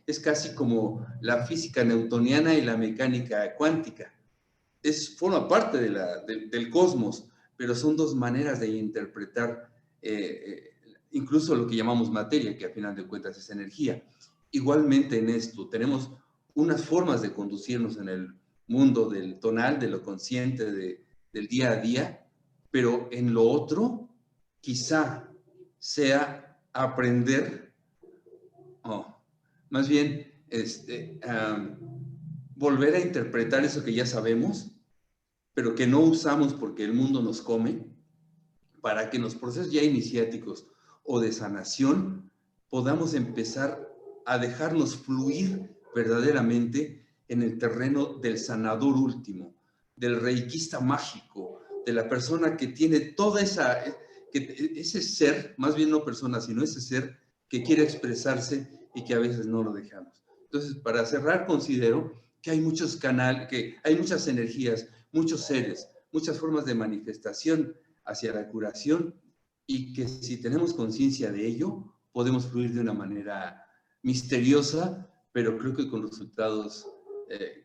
Es casi como la física newtoniana y la mecánica cuántica. Forma parte del cosmos, pero son dos maneras de interpretar incluso lo que llamamos materia, que al final de cuentas es energía. Igualmente en esto tenemos unas formas de conducirnos en el mundo del tonal, de lo consciente, del día a día, pero en lo otro quizá sea aprender, más bien volver a interpretar eso que ya sabemos, pero que no usamos porque el mundo nos come, para que en los procesos ya iniciáticos o de sanación podamos empezar a dejarnos fluir verdaderamente en el terreno del sanador último, del reikista mágico, de la persona que tiene toda ese ser, más bien no persona, sino ese ser que quiere expresarse y que a veces no lo dejamos. Entonces, para cerrar, considero que hay muchos canales, que hay muchas energías, muchos seres, muchas formas de manifestación hacia la curación, y que si tenemos conciencia de ello, podemos fluir de una manera misteriosa, pero creo que con resultados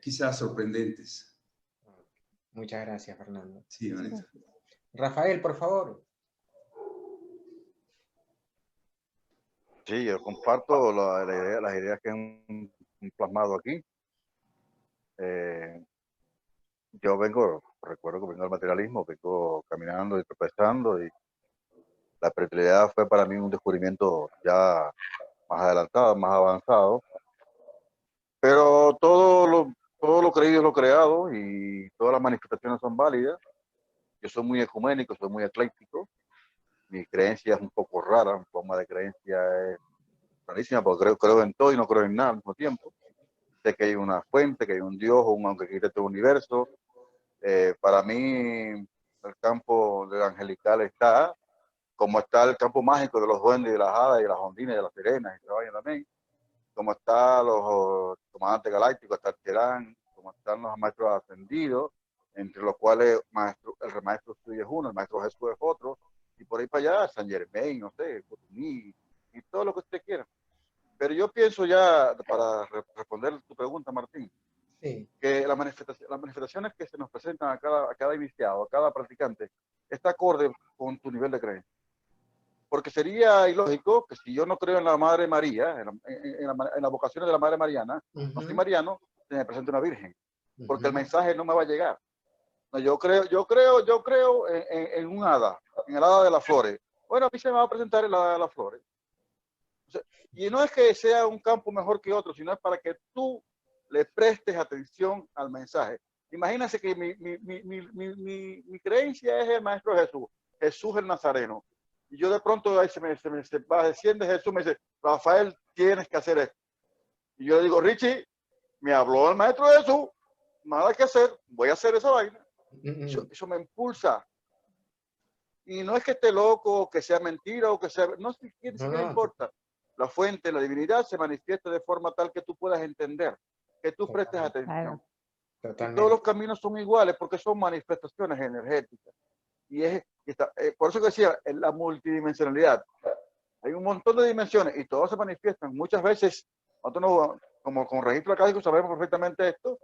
quizás sorprendentes. Muchas gracias, Fernando. Sí, Vanessa. Rafael, por favor. Sí, yo comparto las ideas que han plasmado aquí. Yo recuerdo que vengo del materialismo, vengo caminando y tropezando, y la espiritualidad fue para mí un descubrimiento ya más adelantado, más avanzado, pero todo lo creído es lo creado, y todas las manifestaciones son válidas. Yo soy muy ecuménico, soy muy ecléctico. Mi creencia es un poco rara, mi forma de creencia es rarísima, porque creo en todo y no creo en nada al mismo tiempo. Sé que hay una fuente, que hay un Dios, un arquitecto del universo. Para mí, el campo del angelical está, como está el campo mágico de los duendes y de las hadas y de las ondinas y de las sirenas, y se también, como están los comandantes galácticos, está el Terán, como están los maestros ascendidos, entre los cuales el maestro suyo es uno, el maestro Jesús es otro, y por ahí para allá, San Germain, no sé, Cotuní, y todo lo que usted quiera. Pero yo pienso ya, para responder tu pregunta, Martín, sí, que las manifestaciones que se nos presentan a cada iniciado, a cada practicante, está acorde con tu nivel de creencia. Porque sería ilógico que si yo no creo en la Madre María, en las vocaciones de la Madre Mariana, no soy mariano, se me presente una virgen, porque el mensaje no me va a llegar. No, yo creo en un hada, en el hada de las flores. Bueno, a mí se me va a presentar el hada de las flores. O sea, y no es que sea un campo mejor que otro, sino es para que tú le prestes atención al mensaje. Imagínense que mi creencia es el Maestro Jesús, Jesús el Nazareno. Y yo de pronto ahí se va desciende Jesús, me dice, Rafael, tienes que hacer esto. Y yo le digo, Richie, me habló el Maestro Jesús, nada que hacer, voy a hacer esa vaina. Eso me impulsa. Y no es que esté loco, que sea mentira o que sea... No sé qué importa. La fuente, la divinidad se manifiesta de forma tal que tú puedas entender, que tú prestes atención. Y todos los caminos son iguales porque son manifestaciones energéticas. Por eso que decía, en la multidimensionalidad. Hay un montón de dimensiones y todas se manifiestan. Muchas veces, nosotros como con registro acádico sabemos perfectamente esto,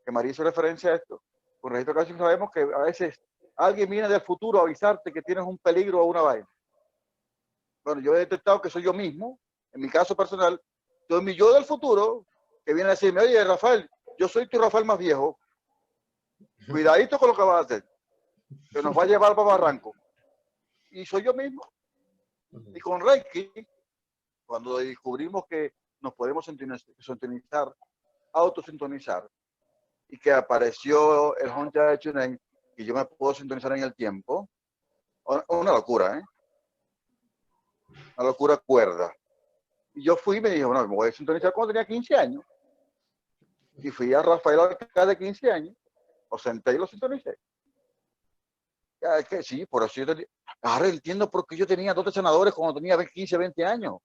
que María hizo referencia a esto. Con registro acádico sabemos que a veces alguien viene del futuro a avisarte que tienes un peligro o una vaina. Bueno, yo he detectado que soy yo mismo, en mi caso personal, soy mi yo del futuro, que viene a decirme, oye, Rafael, yo soy tu Rafael más viejo, cuidadito con lo que vas a hacer, que nos va a llevar para Barranco. Y soy yo mismo. Y con Reiki, cuando descubrimos que nos podemos sintonizar, autosintonizar, y que apareció el Honja de Chunen, y yo me puedo sintonizar en el tiempo, una locura, ¿eh? Una locura cuerda. Y yo fui y me dije, bueno, me voy a sintonizar cuando tenía 15 años. Y fui a Rafael Alcalá de 15 años, lo senté y lo sintonicé. Ya, es que sí, por eso ahora entiendo por qué yo tenía 12 senadores cuando tenía 15, 20 años.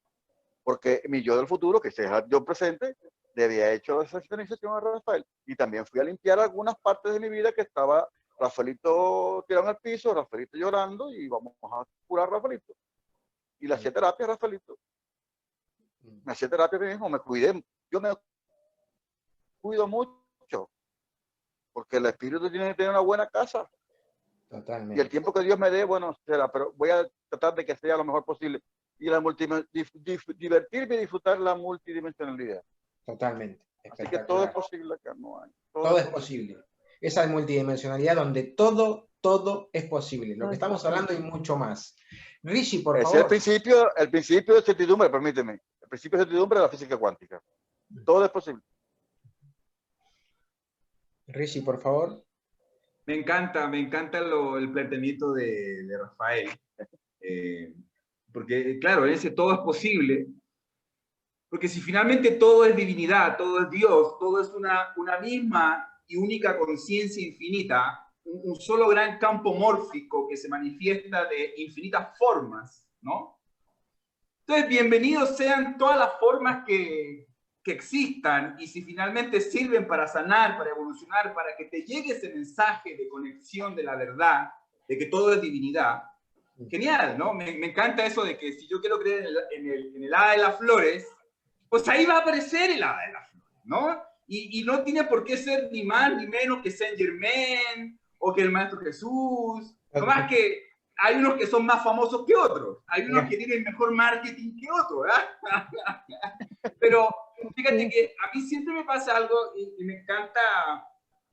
Porque mi yo del futuro, que es el yo presente, le había hecho esa organización a Rafael. Y también fui a limpiar algunas partes de mi vida que estaba Rafaelito tirado en el piso, Rafaelito llorando, y vamos a curar a Rafaelito. Y le hacía terapia a Rafaelito. Me hacía terapia mismo, me cuidé. Yo me cuido mucho, porque el espíritu tiene que tener una buena casa. Y el Totalmente. tiempo que Dios me dé, bueno, será, pero voy a tratar de que sea lo mejor posible. Y divertirme y disfrutar la multidimensionalidad. Totalmente. Así que todo es Espectacular. posible acá, no hay. Todo es posible. Esa multidimensionalidad donde todo es posible. Lo Todo que es estamos posible. hablando y mucho más. Rishi, por Ese es favor. el principio de certidumbre, permíteme. El principio de certidumbre de la física cuántica. Todo es posible. Rishi, por favor. Me encanta el planteamiento de Rafael, porque claro, ese todo es posible, porque si finalmente todo es divinidad, todo es Dios, todo es una misma y única conciencia infinita, un solo gran campo mórfico que se manifiesta de infinitas formas, ¿no? Entonces, bienvenidos sean todas las formas que existan, y si finalmente sirven para sanar, para evolucionar, para que te llegue ese mensaje de conexión de la verdad, de que todo es divinidad, genial, ¿no? Me encanta eso de que si yo quiero creer en el hada de las flores, pues ahí va a aparecer el hada de las flores, ¿no? Y no tiene por qué ser ni más ni menos que Saint Germain o que el Maestro Jesús, no más que hay unos que son más famosos que otros, hay unos que tienen mejor marketing que otros, ¿verdad? Pero fíjate que a mí siempre me pasa algo y me encanta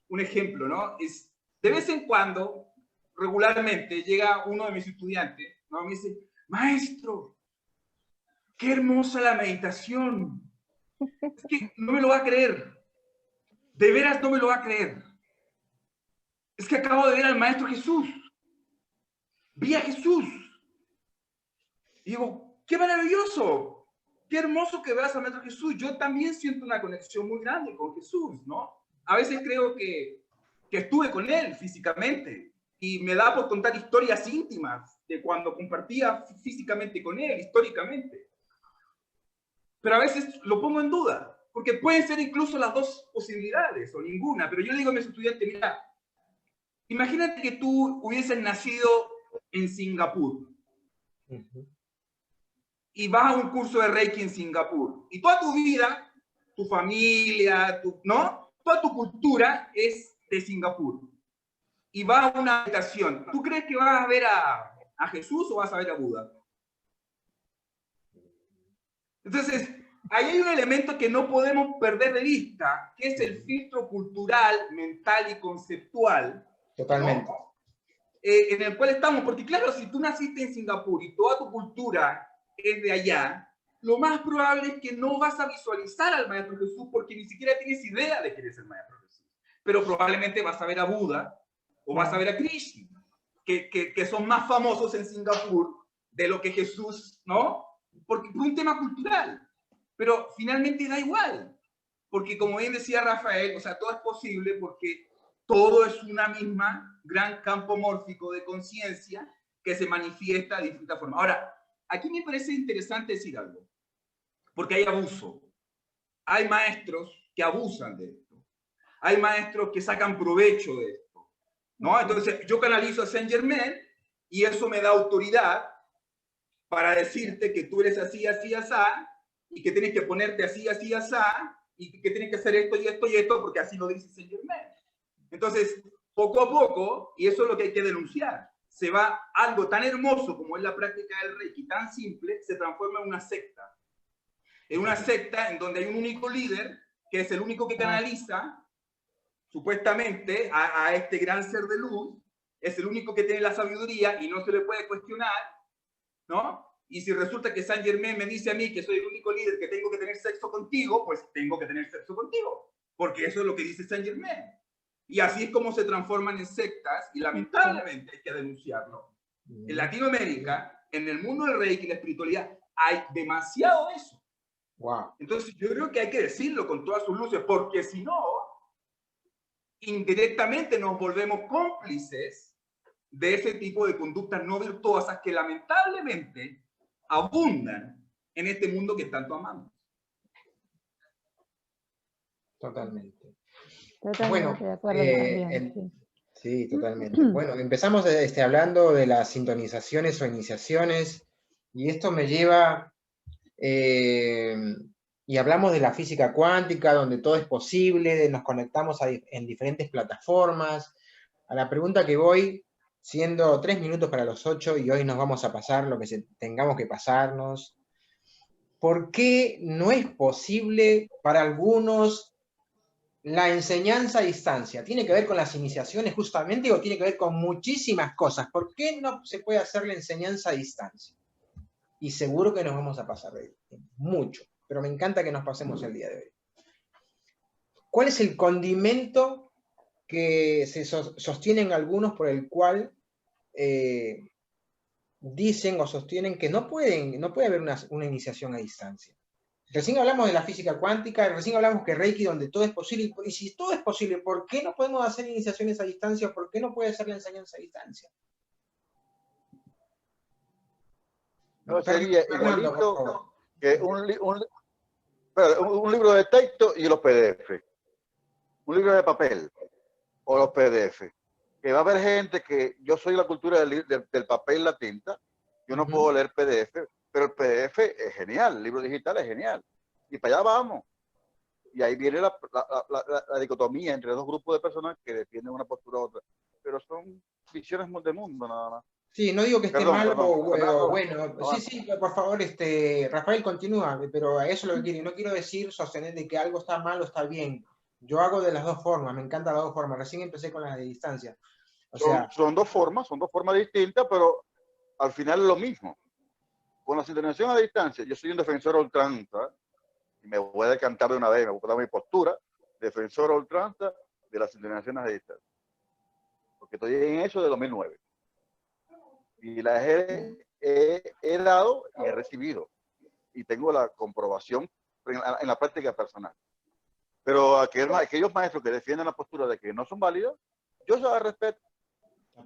un ejemplo, ¿no? Es de vez en cuando, regularmente, llega uno de mis estudiantes, ¿no? Me dice, maestro, qué hermosa la meditación. Es que no me lo va a creer. De veras no me lo va a creer. Es que acabo de ver al Maestro Jesús. Vi a Jesús. Y digo, qué maravilloso. Qué hermoso que veas al Maestro Jesús. Yo también siento una conexión muy grande con Jesús, ¿no? A veces creo que estuve con él físicamente y me da por contar historias íntimas de cuando compartía físicamente con él, históricamente. Pero a veces lo pongo en duda, porque pueden ser incluso las dos posibilidades o ninguna. Pero yo le digo a mis estudiantes, mira, imagínate que tú hubieses nacido en Singapur y vas a un curso de Reiki en Singapur y toda tu vida, tu familia, ¿no? Toda tu cultura es de Singapur y vas a una habitación. ¿Tú crees que vas a ver a Jesús o vas a ver a Buda? Entonces, ahí hay un elemento que no podemos perder de vista, que es el filtro cultural, mental y conceptual. Totalmente. ¿No? En el cual estamos, porque claro, si tú naciste en Singapur y toda tu cultura es de allá, lo más probable es que no vas a visualizar al Maestro Jesús porque ni siquiera tienes idea de quién es el Maestro Jesús. Pero probablemente vas a ver a Buda o vas a ver a Krishna, que son más famosos en Singapur de lo que Jesús, ¿no? Porque por un tema cultural. Pero finalmente da igual, porque como bien decía Rafael, o sea, todo es posible porque todo es una misma gran campo mórfico de conciencia que se manifiesta de distintas formas. Ahora, aquí me parece interesante decir algo, porque hay abuso. Hay maestros que abusan de esto. Hay maestros que sacan provecho de esto, ¿no? Entonces, yo canalizo a Saint Germain y eso me da autoridad para decirte que tú eres así, así, así, y que tienes que ponerte así, así, así, y que tienes que hacer esto y esto y esto, porque así lo dice Saint Germain. Entonces, poco a poco, y eso es lo que hay que denunciar, se va algo tan hermoso como es la práctica del Reiki, tan simple, se transforma en una secta. En una secta en donde hay un único líder, que es el único que canaliza, supuestamente, a este gran ser de luz, es el único que tiene la sabiduría y no se le puede cuestionar, ¿no? Y si resulta que Saint Germain me dice a mí que soy el único líder que tengo que tener sexo contigo, pues tengo que tener sexo contigo, porque eso es lo que dice Saint Germain. Y así es como se transforman en sectas, y lamentablemente hay que denunciarlo. En Latinoamérica, en el mundo del Reiki y la espiritualidad, hay demasiado de eso. Wow. Entonces yo creo que hay que decirlo con todas sus luces, porque si no, indirectamente nos volvemos cómplices de ese tipo de conductas no virtuosas que lamentablemente abundan en este mundo que tanto amamos. Totalmente. Totalmente de acuerdo también. Sí. Sí, totalmente. Bueno, empezamos hablando de las sintonizaciones o iniciaciones, y esto me lleva, y hablamos de la física cuántica, donde todo es posible, nos conectamos en diferentes plataformas. A la pregunta que voy, siendo 3 minutos para las 8, y hoy nos vamos a pasar lo que tengamos que pasarnos. ¿Por qué no es posible para algunos la enseñanza a distancia? ¿Tiene que ver con las iniciaciones justamente o tiene que ver con muchísimas cosas? ¿Por qué no se puede hacer la enseñanza a distancia? Y seguro que nos vamos a pasar de mucho, pero me encanta que nos pasemos el día de hoy. ¿Cuál es el condimento que se sostienen algunos por el cual dicen o sostienen que no puede haber una iniciación a distancia? Recién hablamos de la física cuántica, recién hablamos que Reiki, donde todo es posible, y si todo es posible, ¿por qué no podemos hacer iniciaciones a distancia? ¿Por qué no puede ser la enseñanza a distancia? No sería Fernando, por igualito favor. que un libro de texto y los PDF. Un libro de papel o los PDF. Que va a haber gente que yo soy la cultura del papel, la tinta. Yo no puedo leer PDF, pero el PDF es genial, el libro digital es genial. Y para allá vamos. Y ahí viene la dicotomía entre dos grupos de personas que defienden una postura u otra. Pero son visiones del mundo nada más. Sí, no digo que esté Perdón, mal o Fernando, bueno. Sí, por favor, Rafael, continúa, pero a eso es lo que quiero. No quiero decir, sostener de que algo está mal o está bien. Yo hago de las dos formas, me encantan las dos formas. Recién empecé con las de distancia. son dos formas distintas, pero al final es lo mismo. Con la sintonización a distancia, yo soy un defensor a ultranza, y me voy a decantar de una vez, me voy a dar mi postura, defensor a ultranza de las sintonizaciones a distancia. Porque estoy en eso de 2009. Y las he dado y he recibido. Y tengo la comprobación en la práctica personal. Pero aquellos maestros que defienden la postura de que no son válidas, yo se las respeto.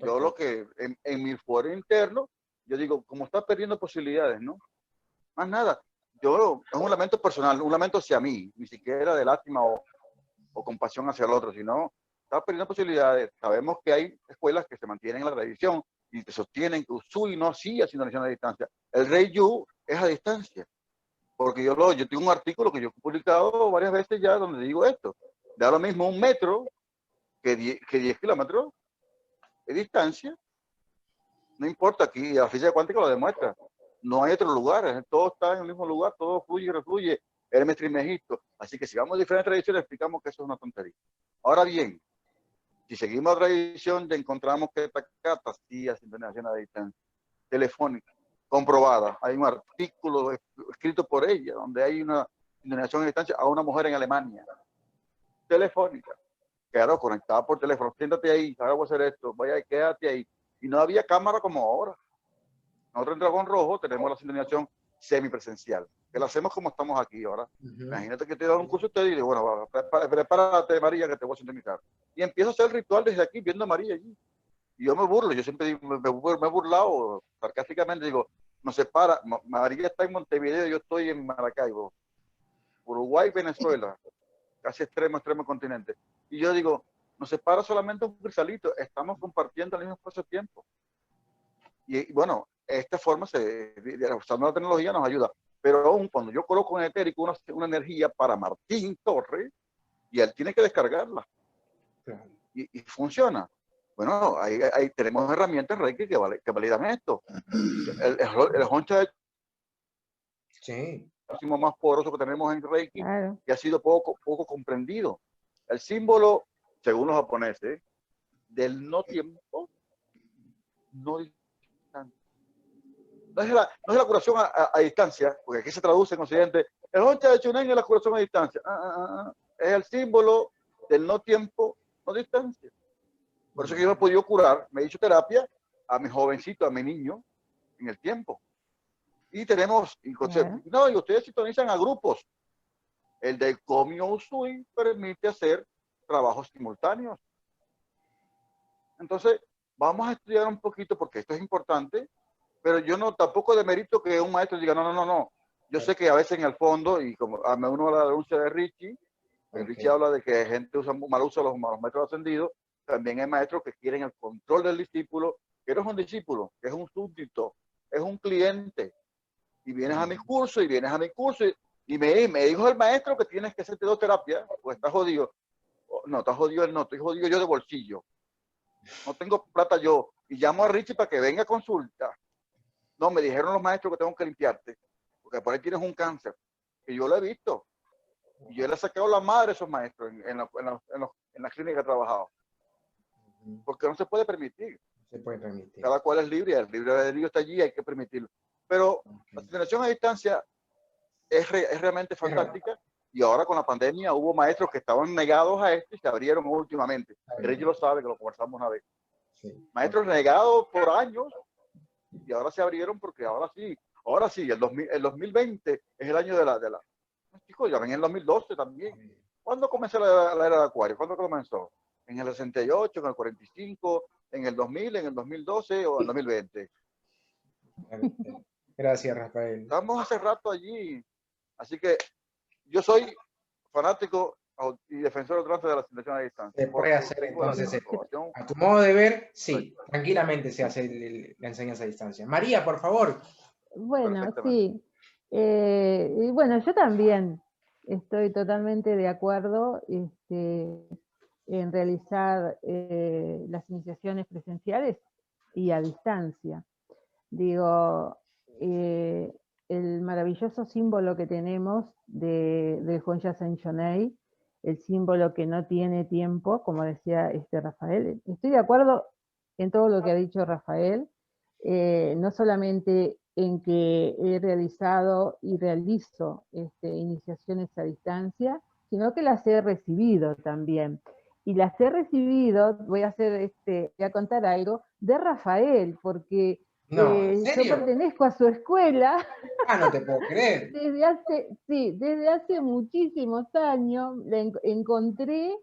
Yo lo que en mi foro interno, yo digo, como está perdiendo posibilidades, ¿no? Más nada. Yo, es un lamento personal, un lamento hacia mí, ni siquiera de lástima o compasión hacia el otro, sino está perdiendo posibilidades. Sabemos que hay escuelas que se mantienen en la tradición y que sostienen que Usui no hacía sintonización a distancia. El Rei Yu es a distancia. Porque yo tengo un artículo que yo he publicado varias veces ya donde digo esto. Da lo mismo 1 metro que 10 kilómetros de distancia. No importa, aquí la física cuántica lo demuestra. No hay otros lugares, todo está en el mismo lugar, todo fluye y refluye. Hermes Trismegisto. Así que si vamos a diferentes tradiciones, explicamos que eso es una tontería. Ahora bien, si seguimos la tradición, ya encontramos que Takata hacía sintonización a distancia, telefónica, comprobada. Hay un artículo escrito por ella, donde hay una sintonización a distancia a una mujer en Alemania, telefónica. Quedaron conectada por teléfono. Siéntate ahí, ahora voy a hacer esto, vaya, quédate ahí. Y no había cámara como ahora. Nosotros en Dragón Rojo tenemos la sintonización semipresencial, que la hacemos como estamos aquí ahora. Imagínate que te dan un curso y te dice, bueno, prepárate, María, que te voy a sintonizar. Y empiezo a hacer el ritual desde aquí, viendo a María allí. Y yo me burlo, yo siempre digo, me he burlado sarcásticamente, digo, nos separa, María está en Montevideo, yo estoy en Maracaibo, Uruguay, Venezuela, casi extremo continente. Y yo digo, nos separa solamente un crisalito, estamos compartiendo el mismo espacio-tiempo. Y bueno, esta forma, usando la tecnología, nos ayuda. Pero aún cuando yo coloco en etérico una energía para Martín Torres, y él tiene que descargarla. Y funciona. Bueno, ahí tenemos herramientas Reiki que validan esto. El honcha de Sí. más poderoso que tenemos en Reiki, Claro. que ha sido poco comprendido. El símbolo, según los japoneses, del no tiempo, no distancia. No es la curación a distancia, porque aquí se traduce en Occidente. El honcha de Chunen es la curación a distancia. Es el símbolo del no tiempo, no distancia. Por eso que yo me he podido curar, me he hecho terapia a mi jovencito, a mi niño, en el tiempo. Y tenemos, y ustedes sintonizan a grupos. El de Komio Usui permite hacer trabajos simultáneos. Entonces, vamos a estudiar un poquito porque esto es importante, pero yo no tampoco demerito que un maestro diga, no. Yo sé que a veces en el fondo, y como me uno a la denuncia de Richie, que Richie habla de que gente usa mal uso los maestros ascendidos, también hay maestros que quieren el control del discípulo, que no es un discípulo, que es un súbdito, es un cliente. Y vienes a mi curso y me dijo el maestro que tienes que hacerte 2 terapias, pues estás jodido. No, estás jodido él, no, estoy jodido yo de bolsillo. No tengo plata yo. Y llamo a Richie para que venga a consulta. No, me dijeron los maestros que tengo que limpiarte, porque por ahí tienes un cáncer. Y yo lo he visto. Y yo le he sacado la madre a esos maestros en la clínica que he trabajado. Porque no se puede permitir. Se puede permitir. Cada cual es libre, el libre albedrío está allí, hay que permitirlo. Pero la asignación a distancia es realmente fantástica. Y ahora con la pandemia hubo maestros que estaban negados a esto y se abrieron últimamente. Richie lo sabe, que lo conversamos una vez. Sí. Maestros negados por años y ahora se abrieron porque ahora sí, el 2020 es el año de la chicos, ya ven en el 2012 también. ¿Cuándo comenzó la era de Acuario? ¿Cuándo comenzó? ¿En el 68, en el 45, en el 2000, en el 2012 o en el 2020? Gracias, Rafael. Estamos hace rato allí. Así que yo soy fanático y defensor de la asignación a distancia. Se puede hacer entonces, a tu modo de ver, sí, tranquilamente se hace la enseñanza a distancia. María, por favor. Bueno, sí. Y bueno, yo también estoy totalmente de acuerdo en realizar las iniciaciones presenciales y a distancia. Digo, el maravilloso símbolo que tenemos del Honyas Saint-Jonei, el símbolo que no tiene tiempo, como decía Rafael. Estoy de acuerdo en todo lo que ha dicho Rafael, no solamente en que he realizado y realizo iniciaciones a distancia, sino que las he recibido también. Y las he recibido, voy a contar algo, de Rafael, porque yo pertenezco a su escuela. Ah, no te puedo creer. Desde hace muchísimos años encontré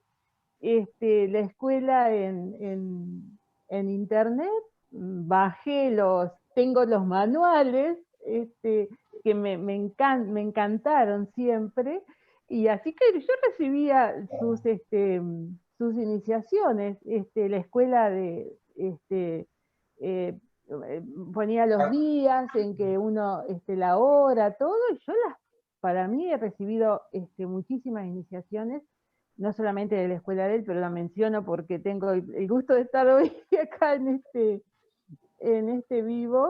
la escuela en internet, tengo los manuales que me encantaron siempre, y así que yo recibía sus iniciaciones, la escuela ponía los días en que uno, la hora, todo, y yo para mí he recibido muchísimas iniciaciones, no solamente de la escuela de él, pero la menciono porque tengo el gusto de estar hoy acá en este vivo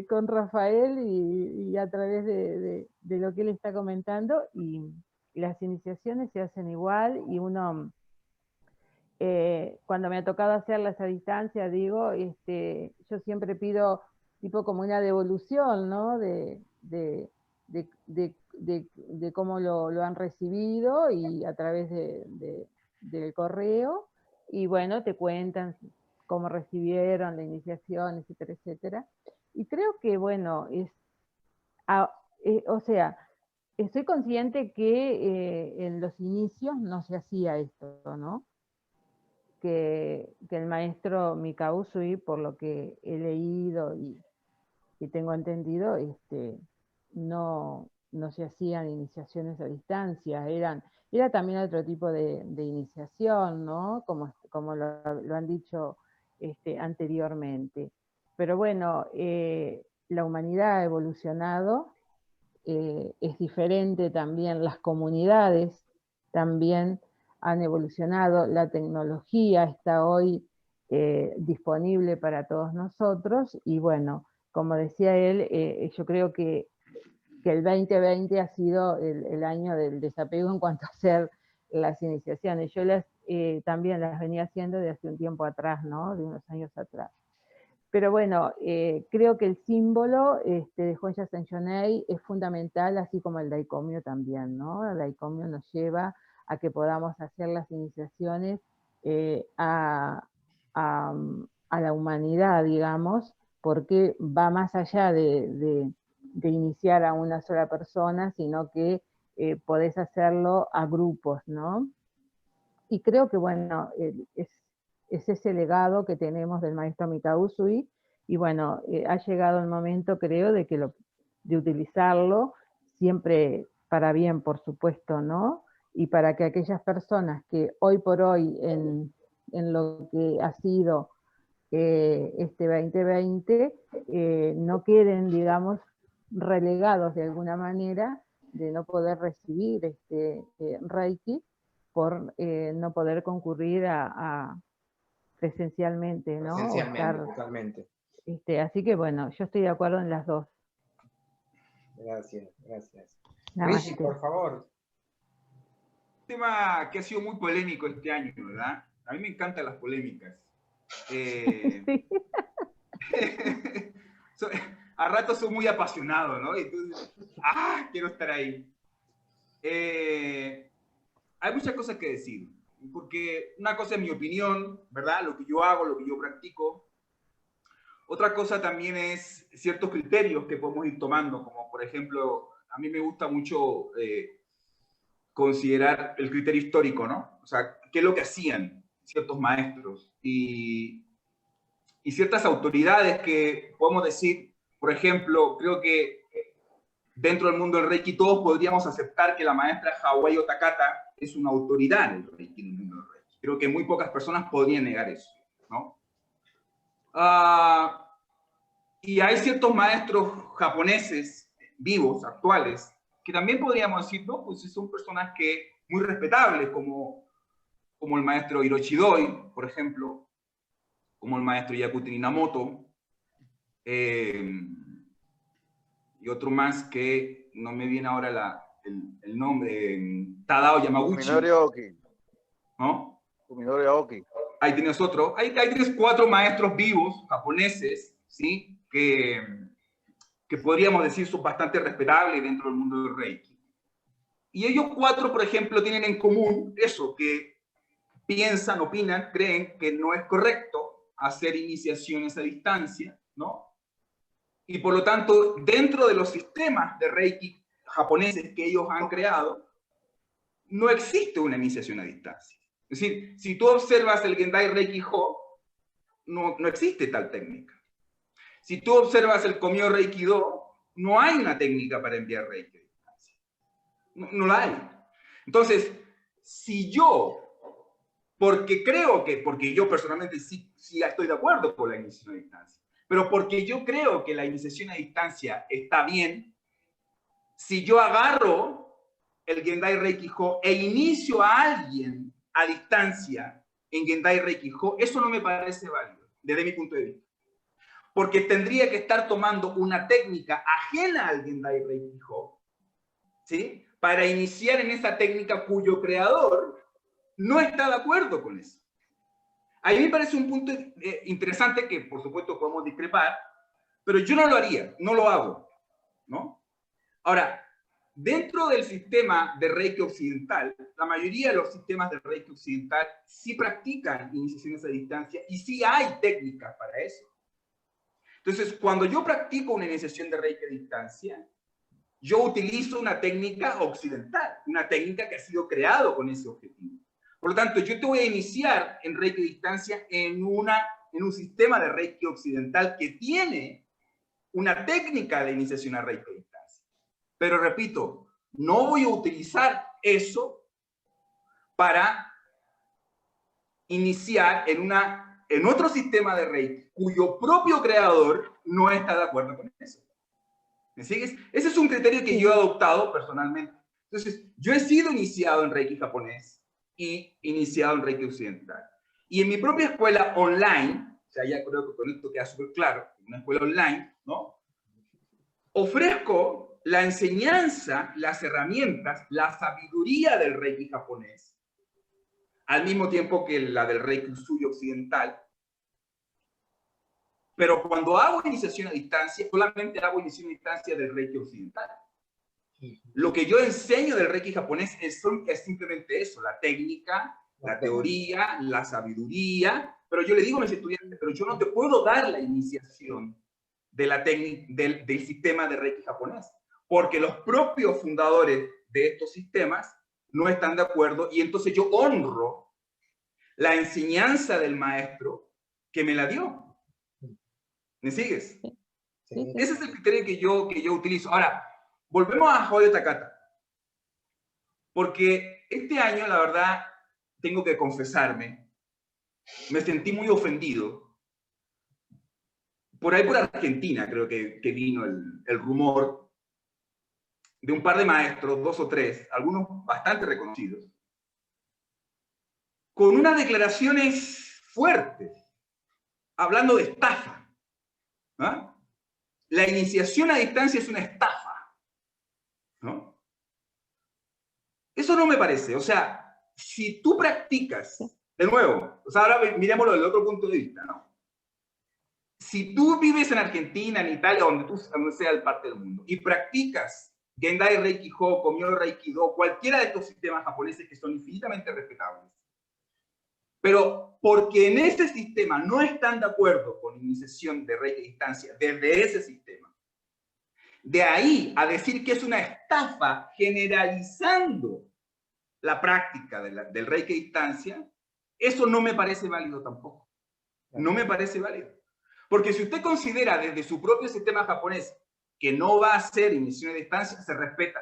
con Rafael y a través de lo que él está comentando, y las iniciaciones se hacen igual, y uno, cuando me ha tocado hacerlas a distancia, digo, yo siempre pido tipo como una devolución, ¿no? De cómo lo han recibido, y a través del correo, y bueno, te cuentan cómo recibieron la iniciación, etcétera, etcétera. Y creo que, bueno, o sea, estoy consciente que en los inicios no se hacía esto, ¿no? Que el maestro Mikao Usui, por lo que he leído y tengo entendido, no se hacían iniciaciones a distancia, era también otro tipo de iniciación, ¿no? Como lo han dicho anteriormente. Pero bueno, la humanidad ha evolucionado, es diferente también, las comunidades también han evolucionado, la tecnología está hoy disponible para todos nosotros, y bueno, como decía él, yo creo que el 2020 ha sido el año del desapego en cuanto a hacer las iniciaciones. Yo también las venía haciendo de hace un tiempo atrás, ¿no? De unos años atrás. Pero bueno, creo que el símbolo de Honyas Saint-Jonei es fundamental, así como el Daikomyo también, ¿no? El Daikomyo nos lleva a que podamos hacer las iniciaciones a la humanidad, digamos, porque va más allá de iniciar a una sola persona, sino que podés hacerlo a grupos, ¿no? Y creo que, bueno, es ese legado que tenemos del maestro Mikao Usui, y bueno, ha llegado el momento, creo, de utilizarlo, siempre para bien, por supuesto, ¿no? Y para que aquellas personas que hoy por hoy, en lo que ha sido este 2020, no queden, digamos, relegados de alguna manera de no poder recibir Reiki por no poder concurrir presencialmente, ¿no? Presencialmente, totalmente. Así que bueno, yo estoy de acuerdo en las dos. Gracias, gracias. Namaste. Richie, por favor. Un tema que ha sido muy polémico este año, ¿verdad? A mí me encantan las polémicas. Sí. A ratos soy muy apasionado, ¿no? Entonces, quiero estar ahí. Hay muchas cosas que decir, porque una cosa es mi opinión, ¿verdad? Lo que yo hago, lo que yo practico. Otra cosa también es ciertos criterios que podemos ir tomando, como por ejemplo, a mí me gusta mucho considerar el criterio histórico, ¿no? O sea, qué es lo que hacían ciertos maestros y ciertas autoridades que podemos decir, por ejemplo, creo que dentro del mundo del Reiki todos podríamos aceptar que la maestra Hawaii Takata es una autoridad en el Reiki, en el mundo del Reiki. Creo que muy pocas personas podrían negar eso, ¿no? Y hay ciertos maestros japoneses vivos, actuales, que también podríamos decir, no, pues son personas que muy respetables, como el maestro Hiroshi Doi, por ejemplo, como el maestro Yakuti Minamoto, y otro más que no me viene ahora el nombre, Tadao Yamaguchi. Fuminori Aoki. ¿No? Fuminori Aoki. Ahí tienes otro. Ahí tienes 4 maestros vivos japoneses, ¿sí? Que podríamos decir son bastante respetables dentro del mundo del Reiki. Y ellos 4, por ejemplo, tienen en común eso, que piensan, opinan, creen que no es correcto hacer iniciaciones a distancia, ¿no? Y por lo tanto, dentro de los sistemas de Reiki japoneses que ellos han creado, no existe una iniciación a distancia. Es decir, si tú observas el Gendai Reiki Ho, no existe tal técnica. Si tú observas el Komyo Reiki Do, no hay una técnica para enviar Reiki a distancia. No la hay. Entonces, si yo, porque yo personalmente sí estoy de acuerdo con la iniciación a distancia, pero porque yo creo que la iniciación a distancia está bien, si yo agarro el Gendai Reiki Ho e inicio a alguien a distancia en Gendai Reiki Ho, eso no me parece válido, desde mi punto de vista. Porque tendría que estar tomando una técnica ajena al Gendai Reiki Ho, ¿sí? Para iniciar en esa técnica cuyo creador no está de acuerdo con eso. A mí me parece un punto interesante que, por supuesto, podemos discrepar, pero yo no lo haría, no lo hago, ¿no? Ahora, dentro del sistema de Reiki occidental, la mayoría de los sistemas de Reiki occidental sí practican iniciaciones a distancia y sí hay técnicas para eso. Entonces, cuando yo practico una iniciación de Reiki a distancia, yo utilizo una técnica occidental, una técnica que ha sido creada con ese objetivo. Por lo tanto, yo te voy a iniciar en Reiki a distancia en un sistema de Reiki occidental que tiene una técnica de iniciación a Reiki a distancia. Pero repito, no voy a utilizar eso para iniciar en otro sistema de Reiki cuyo propio creador no está de acuerdo con eso. ¿Me sigues? Ese es un criterio que yo he adoptado personalmente. Entonces, yo he sido iniciado en Reiki japonés y iniciado en Reiki occidental. Y en mi propia escuela online, o sea, ya creo que con esto queda súper claro, una escuela online, ¿no? Ofrezco la enseñanza, las herramientas, la sabiduría del Reiki japonés, al mismo tiempo que la del Reiki Usui occidental. Pero cuando hago iniciación a distancia, solamente hago iniciación a distancia del Reiki occidental. Lo que yo enseño del Reiki japonés es simplemente eso, la técnica, la teoría, la sabiduría, pero yo le digo a mis estudiantes, pero yo no te puedo dar la iniciación de la técnica del sistema de Reiki japonés, porque los propios fundadores de estos sistemas no están de acuerdo y entonces yo honro la enseñanza del maestro que me la dio. ¿Me sigues? Sí. Ese es el criterio que yo utilizo. Ahora, volvemos a Joyo Takata. Porque este año, la verdad, tengo que confesarme, me sentí muy ofendido. Por ahí por Argentina creo que vino el rumor de un par de maestros, 2 o 3, algunos bastante reconocidos, con unas declaraciones fuertes, hablando de estafa. ¿Ah? La iniciación a distancia es una estafa, ¿no? Eso no me parece. O sea, si tú practicas, de nuevo, o sea, ahora miremoslo desde otro punto de vista, ¿no? Si tú vives en Argentina, en Italia, donde sea el parte del mundo, y practicas Gendai Reiki Ho, Myo Reiki Do, cualquiera de estos sistemas japoneses que son infinitamente respetables, pero porque en ese sistema no están de acuerdo con iniciación de Reiki a distancia desde ese sistema, de ahí a decir que es una estafa generalizando la práctica del Reiki a distancia, eso no me parece válido tampoco. No me parece válido. Porque si usted considera desde su propio sistema japonés que no va a hacer iniciación a distancia, se respeta.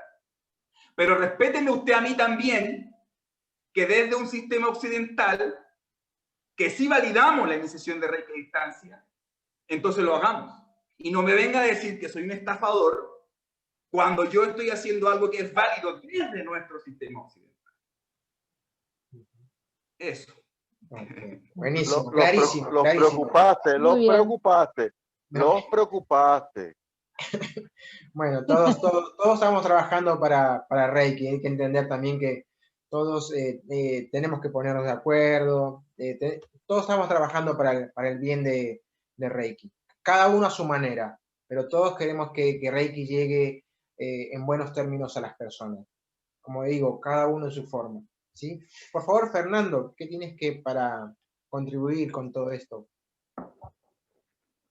Pero respéteme usted a mí también, que desde un sistema occidental, que sí validamos la iniciación de Reiki a distancia, entonces lo hagamos. Y no me venga a decir que soy un estafador cuando yo estoy haciendo algo que es válido desde nuestro sistema occidental. Eso. Okay. Buenísimo, clarísimo. Los preocupaste. Bueno, todos estamos trabajando para Reiki. Hay que entender también que todos tenemos que ponernos de acuerdo. Todos estamos trabajando para el bien de Reiki. Cada uno a su manera, pero todos queremos que Reiki llegue en buenos términos a las personas. Como digo, cada uno en su forma. ¿Sí? Por favor, Fernando, ¿qué tienes para contribuir con todo esto?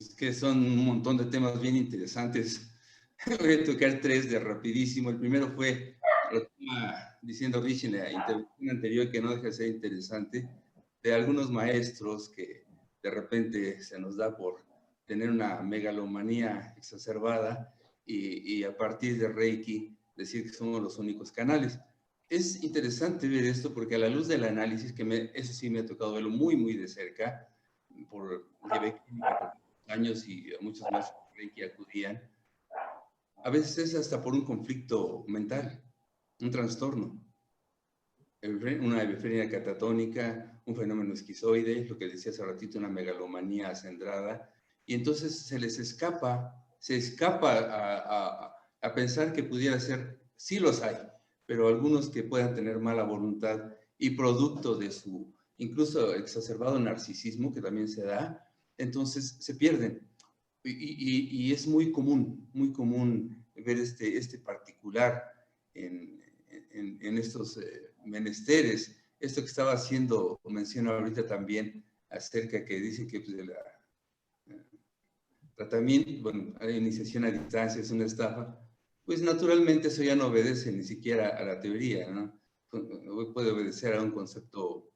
Es que son un montón de temas bien interesantes. Voy a tocar 3 de rapidísimo. El primero fue lo que estaba diciendo Rich en la intervención anterior, que no deja de ser interesante, de algunos maestros que de repente se nos da por tener una megalomanía exacerbada y a partir de Reiki decir que somos los únicos canales. Es interesante ver esto porque a la luz del análisis, eso sí me ha tocado verlo muy, muy de cerca, llevé años y muchos más que acudían, a veces es hasta por un conflicto mental, un trastorno, una hebefrenia catatónica, un fenómeno esquizoide, lo que decía hace ratito, una megalomanía acendrada, y entonces se escapa a pensar que pudiera ser, sí los hay, pero algunos que puedan tener mala voluntad y producto de su incluso exacerbado narcisismo que también se da, entonces se pierden. Y es muy común ver este particular en estos menesteres. Esto que estaba haciendo, menciono ahorita también, acerca que dice que pues, tratamiento, bueno, la iniciación a distancia es una estafa, pues naturalmente eso ya no obedece ni siquiera a la teoría, ¿no? Puede obedecer a un concepto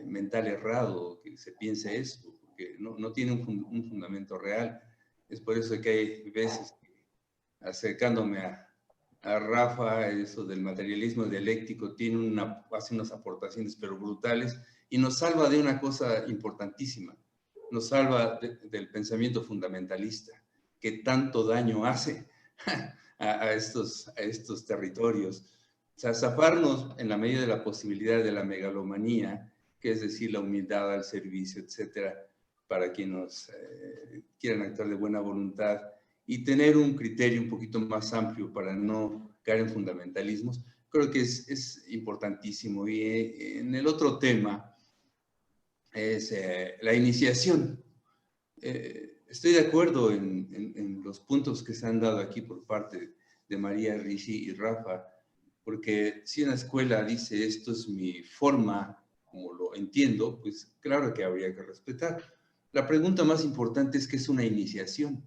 mental errado, que se piense eso, porque no tiene un fundamento real. Es por eso que hay veces que, acercándome a Rafa, eso del materialismo dialéctico, hace unas aportaciones pero brutales y nos salva de una cosa importantísima, nos salva del pensamiento fundamentalista que tanto daño hace a estos territorios. O sea, zafarnos en la medida de la posibilidad de la megalomanía, que es decir, la humildad al servicio, etcétera, para quienes quieran actuar de buena voluntad y tener un criterio un poquito más amplio para no caer en fundamentalismos, creo que es importantísimo. Y en el otro tema es la iniciación. Estoy de acuerdo en los puntos que se han dado aquí por parte de María, Rishi y Rafa, porque si una escuela dice esto es mi forma, como lo entiendo, pues claro que habría que respetar. La pregunta más importante es ¿qué es una iniciación?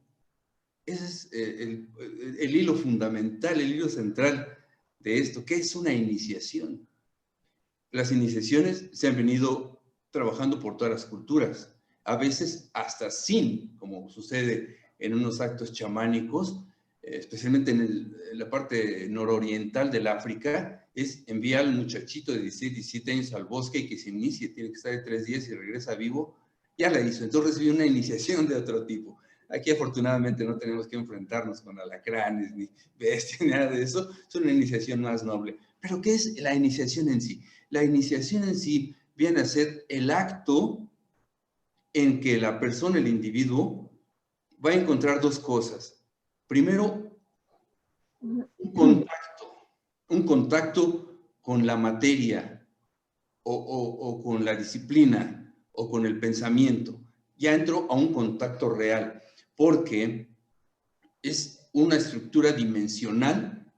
Ese es el hilo fundamental, el hilo central de esto. ¿Qué es una iniciación? Las iniciaciones se han venido trabajando por todas las culturas, a veces hasta sin, como sucede en unos actos chamánicos, especialmente en la parte nororiental del África, es enviar al muchachito de 16, 17 años al bosque y que se inicie, tiene que estar de 3 días y regresa vivo, ya la hizo. Entonces recibió una iniciación de otro tipo. Aquí afortunadamente no tenemos que enfrentarnos con alacranes, ni bestias, ni nada de eso. Es una iniciación más noble. Pero ¿qué es la iniciación en sí? La iniciación en sí viene a ser el acto en que la persona, el individuo, va a encontrar dos cosas. Primero, un contacto con la materia o con la disciplina o con el pensamiento. Ya entro a un contacto real, porque es una estructura dimensional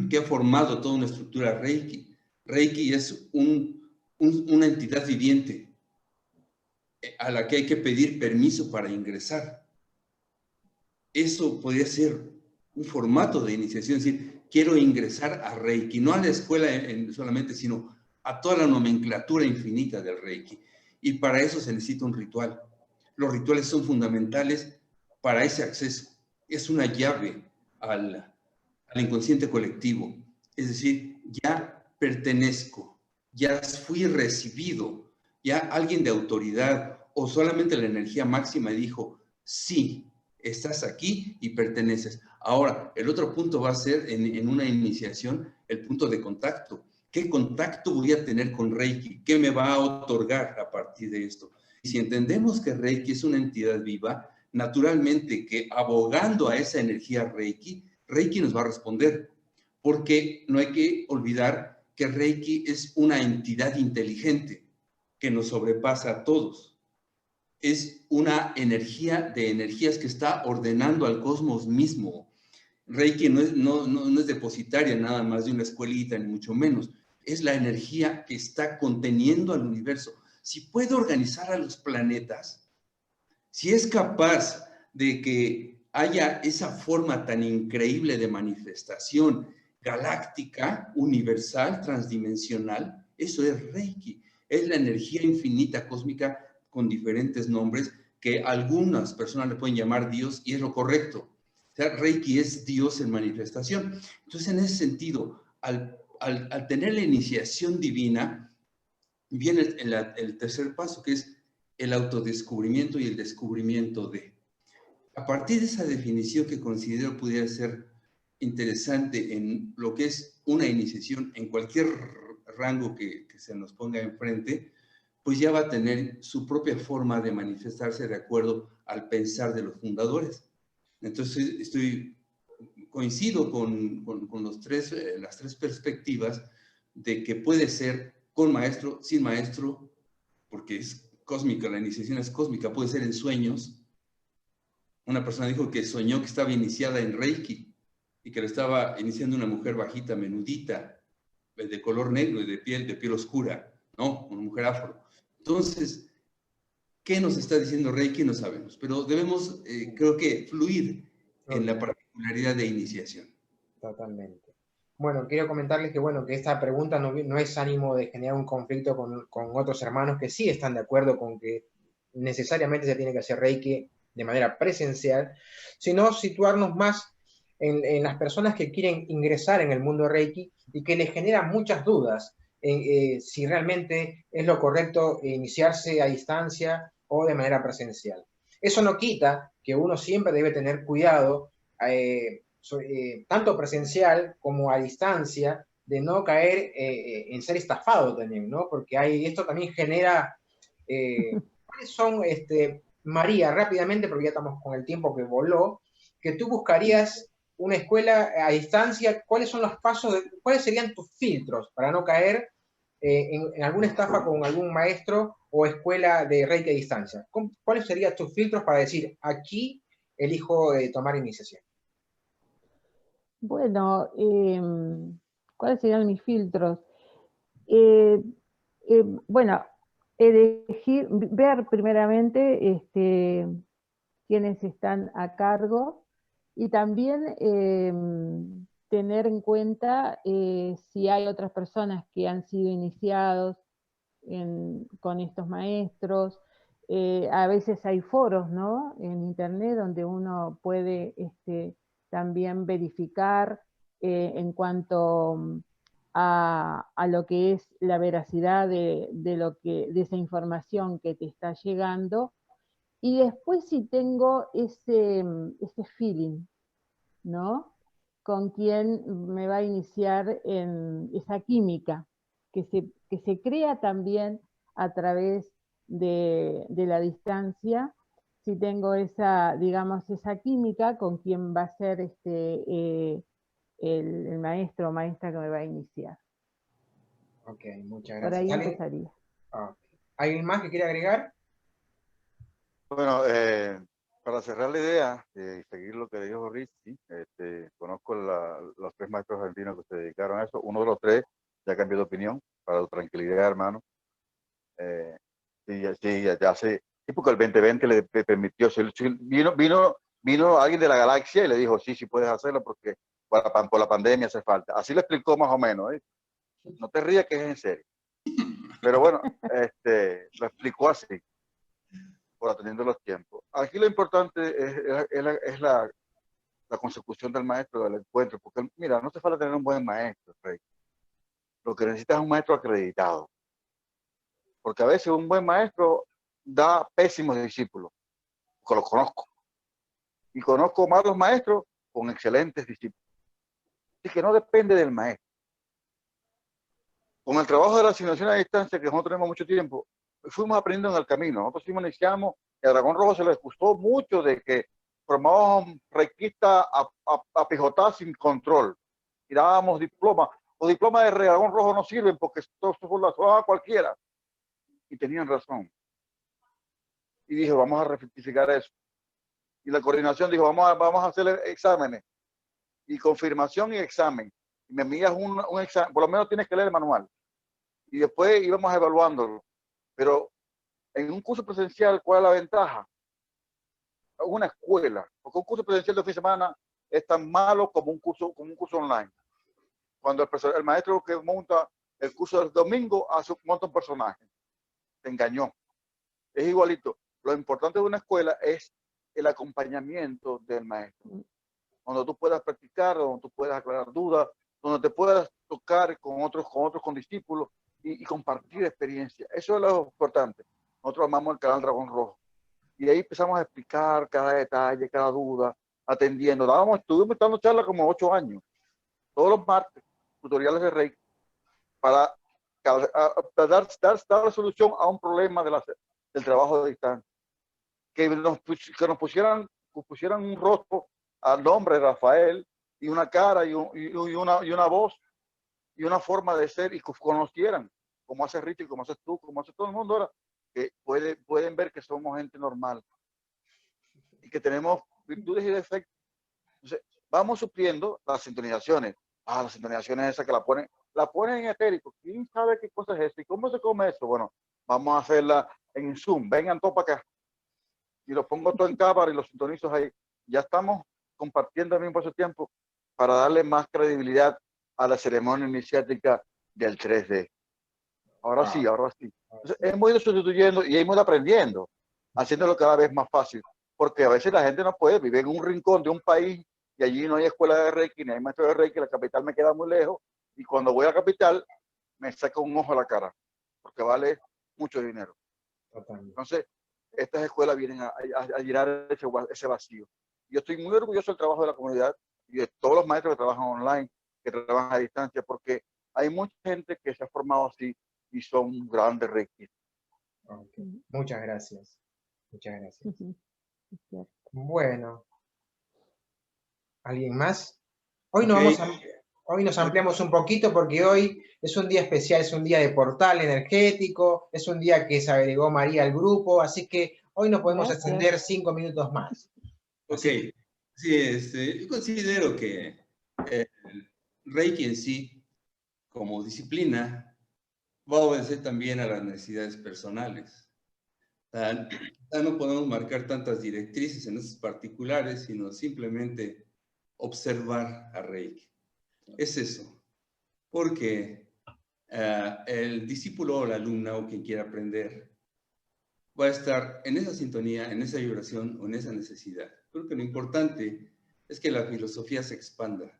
que ha formado toda una estructura Reiki. Reiki es una entidad viviente a la que hay que pedir permiso para ingresar. Eso podría ser un formato de iniciación, es decir, quiero ingresar a Reiki, no a la escuela solamente, sino a toda la nomenclatura infinita del Reiki. Y para eso se necesita un ritual. Los rituales son fundamentales para ese acceso. Es una llave al inconsciente colectivo. Es decir, ya pertenezco, ya fui recibido, ya alguien de autoridad o solamente la energía máxima dijo, sí, estás aquí y perteneces. Ahora, el otro punto va a ser en una iniciación, el punto de contacto. ¿Qué contacto voy a tener con Reiki? ¿Qué me va a otorgar a partir de esto? Y si entendemos que Reiki es una entidad viva, naturalmente que abogando a esa energía Reiki, Reiki nos va a responder, porque no hay que olvidar que Reiki es una entidad inteligente que nos sobrepasa a todos. Es una energía de energías que está ordenando al cosmos mismo. Reiki no es depositaria nada más de una escuelita, ni mucho menos. Es la energía que está conteniendo al universo. Si puede organizar a los planetas, si es capaz de que haya esa forma tan increíble de manifestación galáctica, universal, transdimensional, eso es Reiki. Es la energía infinita cósmica con diferentes nombres que algunas personas le pueden llamar Dios y es lo correcto. O sea, Reiki es Dios en manifestación. Entonces, en ese sentido, al tener la iniciación divina, viene el tercer paso, que es el autodescubrimiento y el descubrimiento de. A partir de esa definición que considero pudiera ser interesante en lo que es una iniciación en cualquier rango que se nos ponga enfrente, pues ya va a tener su propia forma de manifestarse de acuerdo al pensar de los fundadores. Entonces, coincido con las tres perspectivas de que puede ser con maestro, sin maestro, porque es cósmica, la iniciación es cósmica, puede ser en sueños. Una persona dijo que soñó que estaba iniciada en Reiki y que le estaba iniciando una mujer bajita, menudita, de color negro y de piel oscura, ¿no? Una mujer afro. Entonces, ¿qué nos está diciendo Reiki? No sabemos, pero debemos, creo que, fluir en la particularidad de iniciación. Totalmente. Bueno, quiero comentarles que, bueno, que esta pregunta no es ánimo de generar un conflicto con otros hermanos que sí están de acuerdo con que necesariamente se tiene que hacer Reiki de manera presencial, sino situarnos más en las personas que quieren ingresar en el mundo Reiki y que les generan muchas dudas en si realmente es lo correcto iniciarse a distancia o de manera presencial. Eso no quita que uno siempre debe tener cuidado tanto presencial como a distancia, de no caer en ser estafado también, ¿no? Porque esto también genera... ¿cuáles son, María, rápidamente, porque ya estamos con el tiempo que voló, que tú buscarías una escuela a distancia? ¿Cuáles son los pasos, cuáles serían tus filtros para no caer en alguna estafa con algún maestro o escuela de Reiki a distancia? ¿Cuáles serían tus filtros para decir, aquí elijo tomar iniciación? Bueno, ¿cuáles serían mis filtros? Bueno, elegir, ver primeramente quiénes están a cargo y también tener en cuenta si hay otras personas que han sido iniciados con estos maestros. A veces hay foros, ¿no?, en internet donde uno puede también verificar en cuanto a lo que es la veracidad de esa información que te está llegando. Y después si tengo ese feeling, ¿no?, con quien me va a iniciar en esa química, que se crea también a través de la distancia, si tengo esa, digamos, esa química con quien va a ser el maestro o maestra que me va a iniciar. Ok, muchas Por gracias. ahí ¿Alguien? empezaría. Ok. ¿Alguien más que quiera agregar? Bueno, para cerrar la idea y seguir lo que dijo Richie, conozco los 3 maestros argentinos que se dedicaron a eso. Uno de los 3 ya cambió de opinión, para tu tranquilidad, hermano. Sí, ya sé. Sí, porque el 2020 le permitió, vino alguien de la galaxia y le dijo, sí puedes hacerlo porque por la pandemia hace falta. Así le explicó más o menos, ¿eh? No te rías que es en serio. Pero bueno, lo explicó así, por atendiendo los tiempos. Aquí lo importante es la consecución del maestro, del encuentro, porque mira, no te falta tener un buen maestro, Rey. Lo que necesitas es un maestro acreditado. Porque a veces un buen maestro da pésimos discípulos, que los conozco. Y conozco malos maestros con excelentes discípulos. Así que no depende del maestro. Con el trabajo de la asignación a distancia, que nosotros tenemos mucho tiempo, fuimos aprendiendo en el camino. Nosotros iniciamos, y a Dragón Rojo se les gustó mucho de que formábamos requistas a pijotar sin control. Y dábamos diplomas. Los diplomas de Dragón Rojo no sirven porque esto a cualquiera. Y tenían razón. Y dijo, vamos a rectificar eso. Y la coordinación dijo, vamos a hacer exámenes. Y confirmación y examen. Y me envías un examen, por lo menos tienes que leer el manual. Y después íbamos evaluándolo. Pero en un curso presencial, ¿cuál es la ventaja? Una escuela, porque un curso presencial de fin de semana es tan malo como un curso online. Cuando el maestro que monta el curso del domingo monta un personaje. Te engañó. Es igualito. Lo importante de una escuela es el acompañamiento del maestro. Donde tú puedas practicar, donde tú puedas aclarar dudas, donde te puedas tocar con otros condiscípulos y compartir experiencia. Eso es lo importante. Nosotros amamos el canal Dragón Rojo. Y ahí empezamos a explicar cada detalle, cada duda, atendiendo. Estuvimos dando charlas como 8 años, todos los martes, tutoriales de Reiki, para dar solución a un problema del trabajo de distancia. Que nos pusieran un rostro al nombre de Rafael y una cara y una voz y una forma de ser y que conocieran como hace Richie, como haces tú, como hace todo el mundo ahora, que pueden ver que somos gente normal y que tenemos virtudes y defectos. Entonces, vamos supliendo las sintonizaciones. Las sintonizaciones esas que la ponen en etérico. ¿Quién sabe qué cosa es esto? ¿Y cómo se come eso? Bueno, vamos a hacerla en Zoom. Vengan todos para acá. Y lo pongo todo en cámara y los sintonizo ahí. Ya estamos compartiendo al mismo tiempo para darle más credibilidad a la ceremonia iniciática del 3D. Ahora sí, ahora sí. Entonces, hemos ido sustituyendo y hemos ido aprendiendo, haciéndolo cada vez más fácil. Porque a veces la gente no puede vivir en un rincón de un país y allí no hay escuela de Reiki, ni hay maestro de Reiki, la capital me queda muy lejos. Y cuando voy a la capital, me saca un ojo a la cara, porque vale mucho dinero. Entonces, estas escuelas vienen a llenar ese vacío. Yo estoy muy orgulloso del trabajo de la comunidad y de todos los maestros que trabajan online, que trabajan a distancia, porque hay mucha gente que se ha formado así y son grandes Reiki. Okay. Muchas gracias. Muchas gracias. Uh-huh. Bueno. ¿Alguien más? Hoy, nos ampliamos un poquito porque hoy es un día especial, es un día de portal energético, es un día que se agregó María al grupo, así que hoy nos podemos extender 5 minutos más. Ok, sí, yo considero que el Reiki en sí, como disciplina, va a obedecer también a las necesidades personales. No podemos marcar tantas directrices en estos particulares, sino simplemente observar a Reiki. Es eso. Porque el discípulo o la alumna o quien quiera aprender va a estar en esa sintonía, en esa vibración o en esa necesidad. Creo que lo importante es que la filosofía se expanda.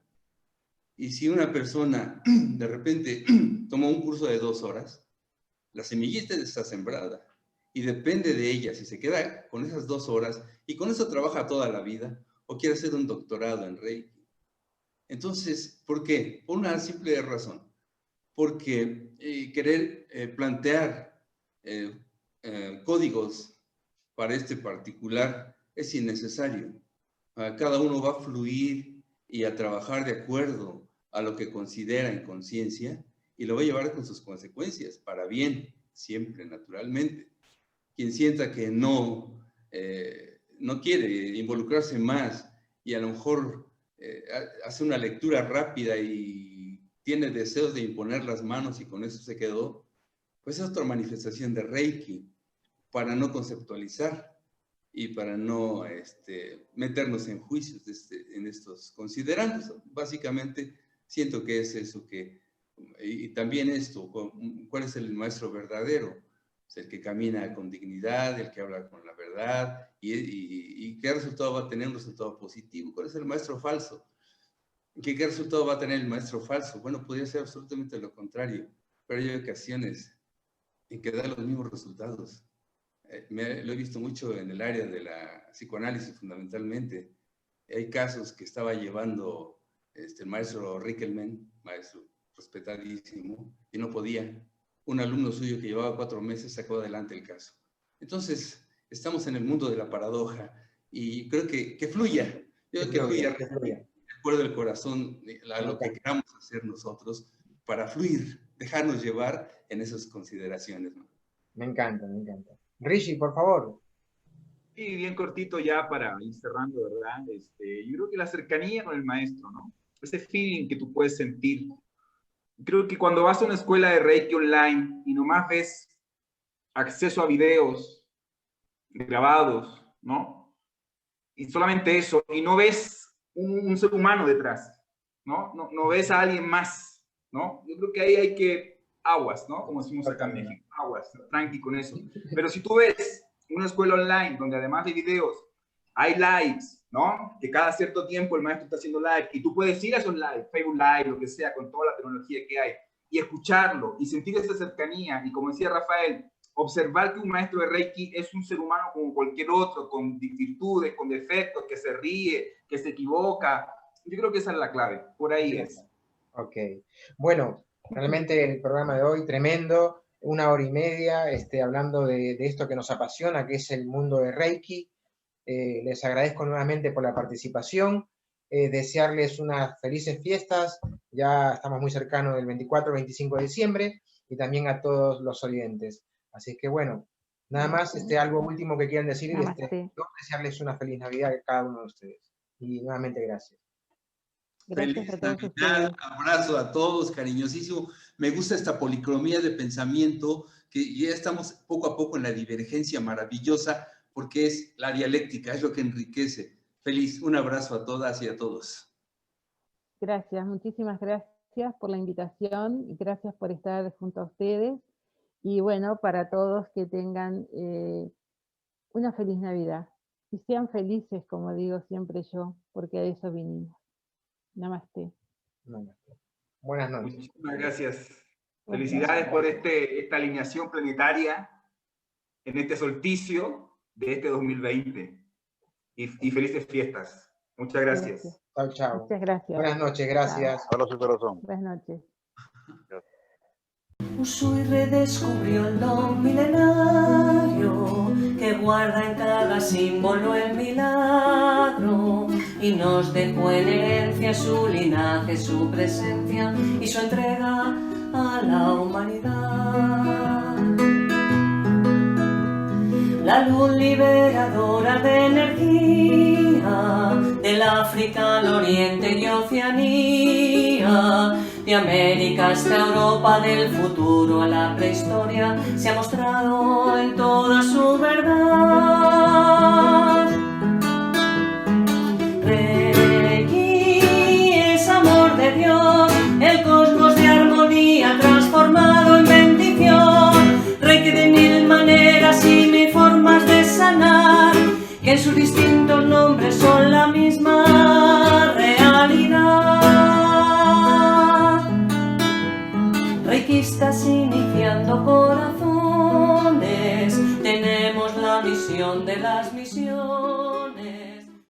Y si una persona de repente toma un curso de 2 horas, la semillita está sembrada y depende de ella si se queda con esas 2 horas y con eso trabaja toda la vida o quiere hacer un doctorado en Reiki. Entonces, ¿por qué? Por una simple razón. Porque querer plantear códigos para este particular es innecesario. Cada uno va a fluir y a trabajar de acuerdo a lo que considera en conciencia y lo va a llevar con sus consecuencias, para bien, siempre, naturalmente. Quien sienta que no quiere involucrarse más y a lo mejor hace una lectura rápida y tiene deseos de imponer las manos y con eso se quedó, pues es otra manifestación de Reiki, para no conceptualizar y para no meternos en juicios en estos considerandos. Básicamente, siento que es eso y también esto, ¿cuál es el maestro verdadero? Es el que camina con dignidad, el que habla con la verdad, y ¿qué resultado va a tener? Un resultado positivo. ¿Cuál es el maestro falso? ¿Qué resultado va a tener el maestro falso? Bueno, podría ser absolutamente lo contrario, pero hay ocasiones en que da los mismos resultados. Lo he visto mucho en el área de la psicoanálisis, fundamentalmente. Hay casos que estaba llevando el maestro Rickelman, maestro respetadísimo, y no podía. Un alumno suyo que llevaba 4 meses sacó adelante el caso. Entonces, estamos en el mundo de la paradoja y creo que fluya. Yo creo que fluya. De acuerdo al corazón, a lo que queramos hacer nosotros para fluir, dejarnos llevar en esas consideraciones, ¿no? Me encanta, me encanta. Richie, por favor. Sí, bien cortito ya para ir cerrando, ¿verdad? Yo creo que la cercanía con el maestro, ¿no? Ese feeling que tú puedes sentir. Creo que cuando vas a una escuela de Reiki online y nomás ves acceso a videos grabados, ¿no? Y solamente eso, y no ves un ser humano detrás, ¿no? No ves a alguien más, ¿no? Yo creo que ahí hay que aguas, ¿no? Como decimos acá en México, aguas, tranqui con eso. Pero si tú ves una escuela online donde además de videos hay lives, ¿no? Que cada cierto tiempo el maestro está haciendo live y tú puedes ir a esos live, Facebook Live, lo que sea, con toda la tecnología que hay, y escucharlo y sentir esa cercanía. Y como decía Rafael, observar que un maestro de Reiki es un ser humano como cualquier otro, con virtudes, con defectos, que se ríe, que se equivoca. Yo creo que esa es la clave, por ahí es. Ok. Bueno, realmente el programa de hoy, tremendo, 1h30, hablando de esto que nos apasiona, que es el mundo de Reiki. Les agradezco nuevamente por la participación, desearles unas felices fiestas, ya estamos muy cercanos del 24-25 de diciembre, y también a todos los oyentes. Así que bueno, nada más, algo último que quieran decir, desearles una feliz Navidad a cada uno de ustedes. Y nuevamente gracias. Gracias Feliz a todos Navidad, ustedes. abrazo a todos, cariñosísimo. Me gusta esta policromía de pensamiento, que ya estamos poco a poco en la divergencia maravillosa, porque es la dialéctica, es lo que enriquece. Feliz, un abrazo a todas y a todos. Gracias, muchísimas gracias por la invitación y gracias por estar junto a ustedes. Y bueno, para todos que tengan una feliz Navidad. Y sean felices, como digo siempre yo, porque a eso vinimos. Namaste. Buenas noches. Muchísimas gracias. Felicidades por esta alineación planetaria en este solsticio de este 2020. Y felices fiestas. Muchas gracias. Chao, chao. Muchas gracias. Buenas noches, gracias. Abrazo, corazón. Buenas noches. Usui redescubrió el don milenario que guarda en cada símbolo el milagro y nos dejó en herencia su linaje, su presencia y su entrega a la humanidad. La luz liberadora de energía del África al Oriente y Oceanía, de América hasta Europa, del futuro a la prehistoria, se ha mostrado en toda su verdad. Reiki es amor de Dios, el cosmos de armonía transformado. reikistas iniciando corazones, tenemos la misión de las misiones.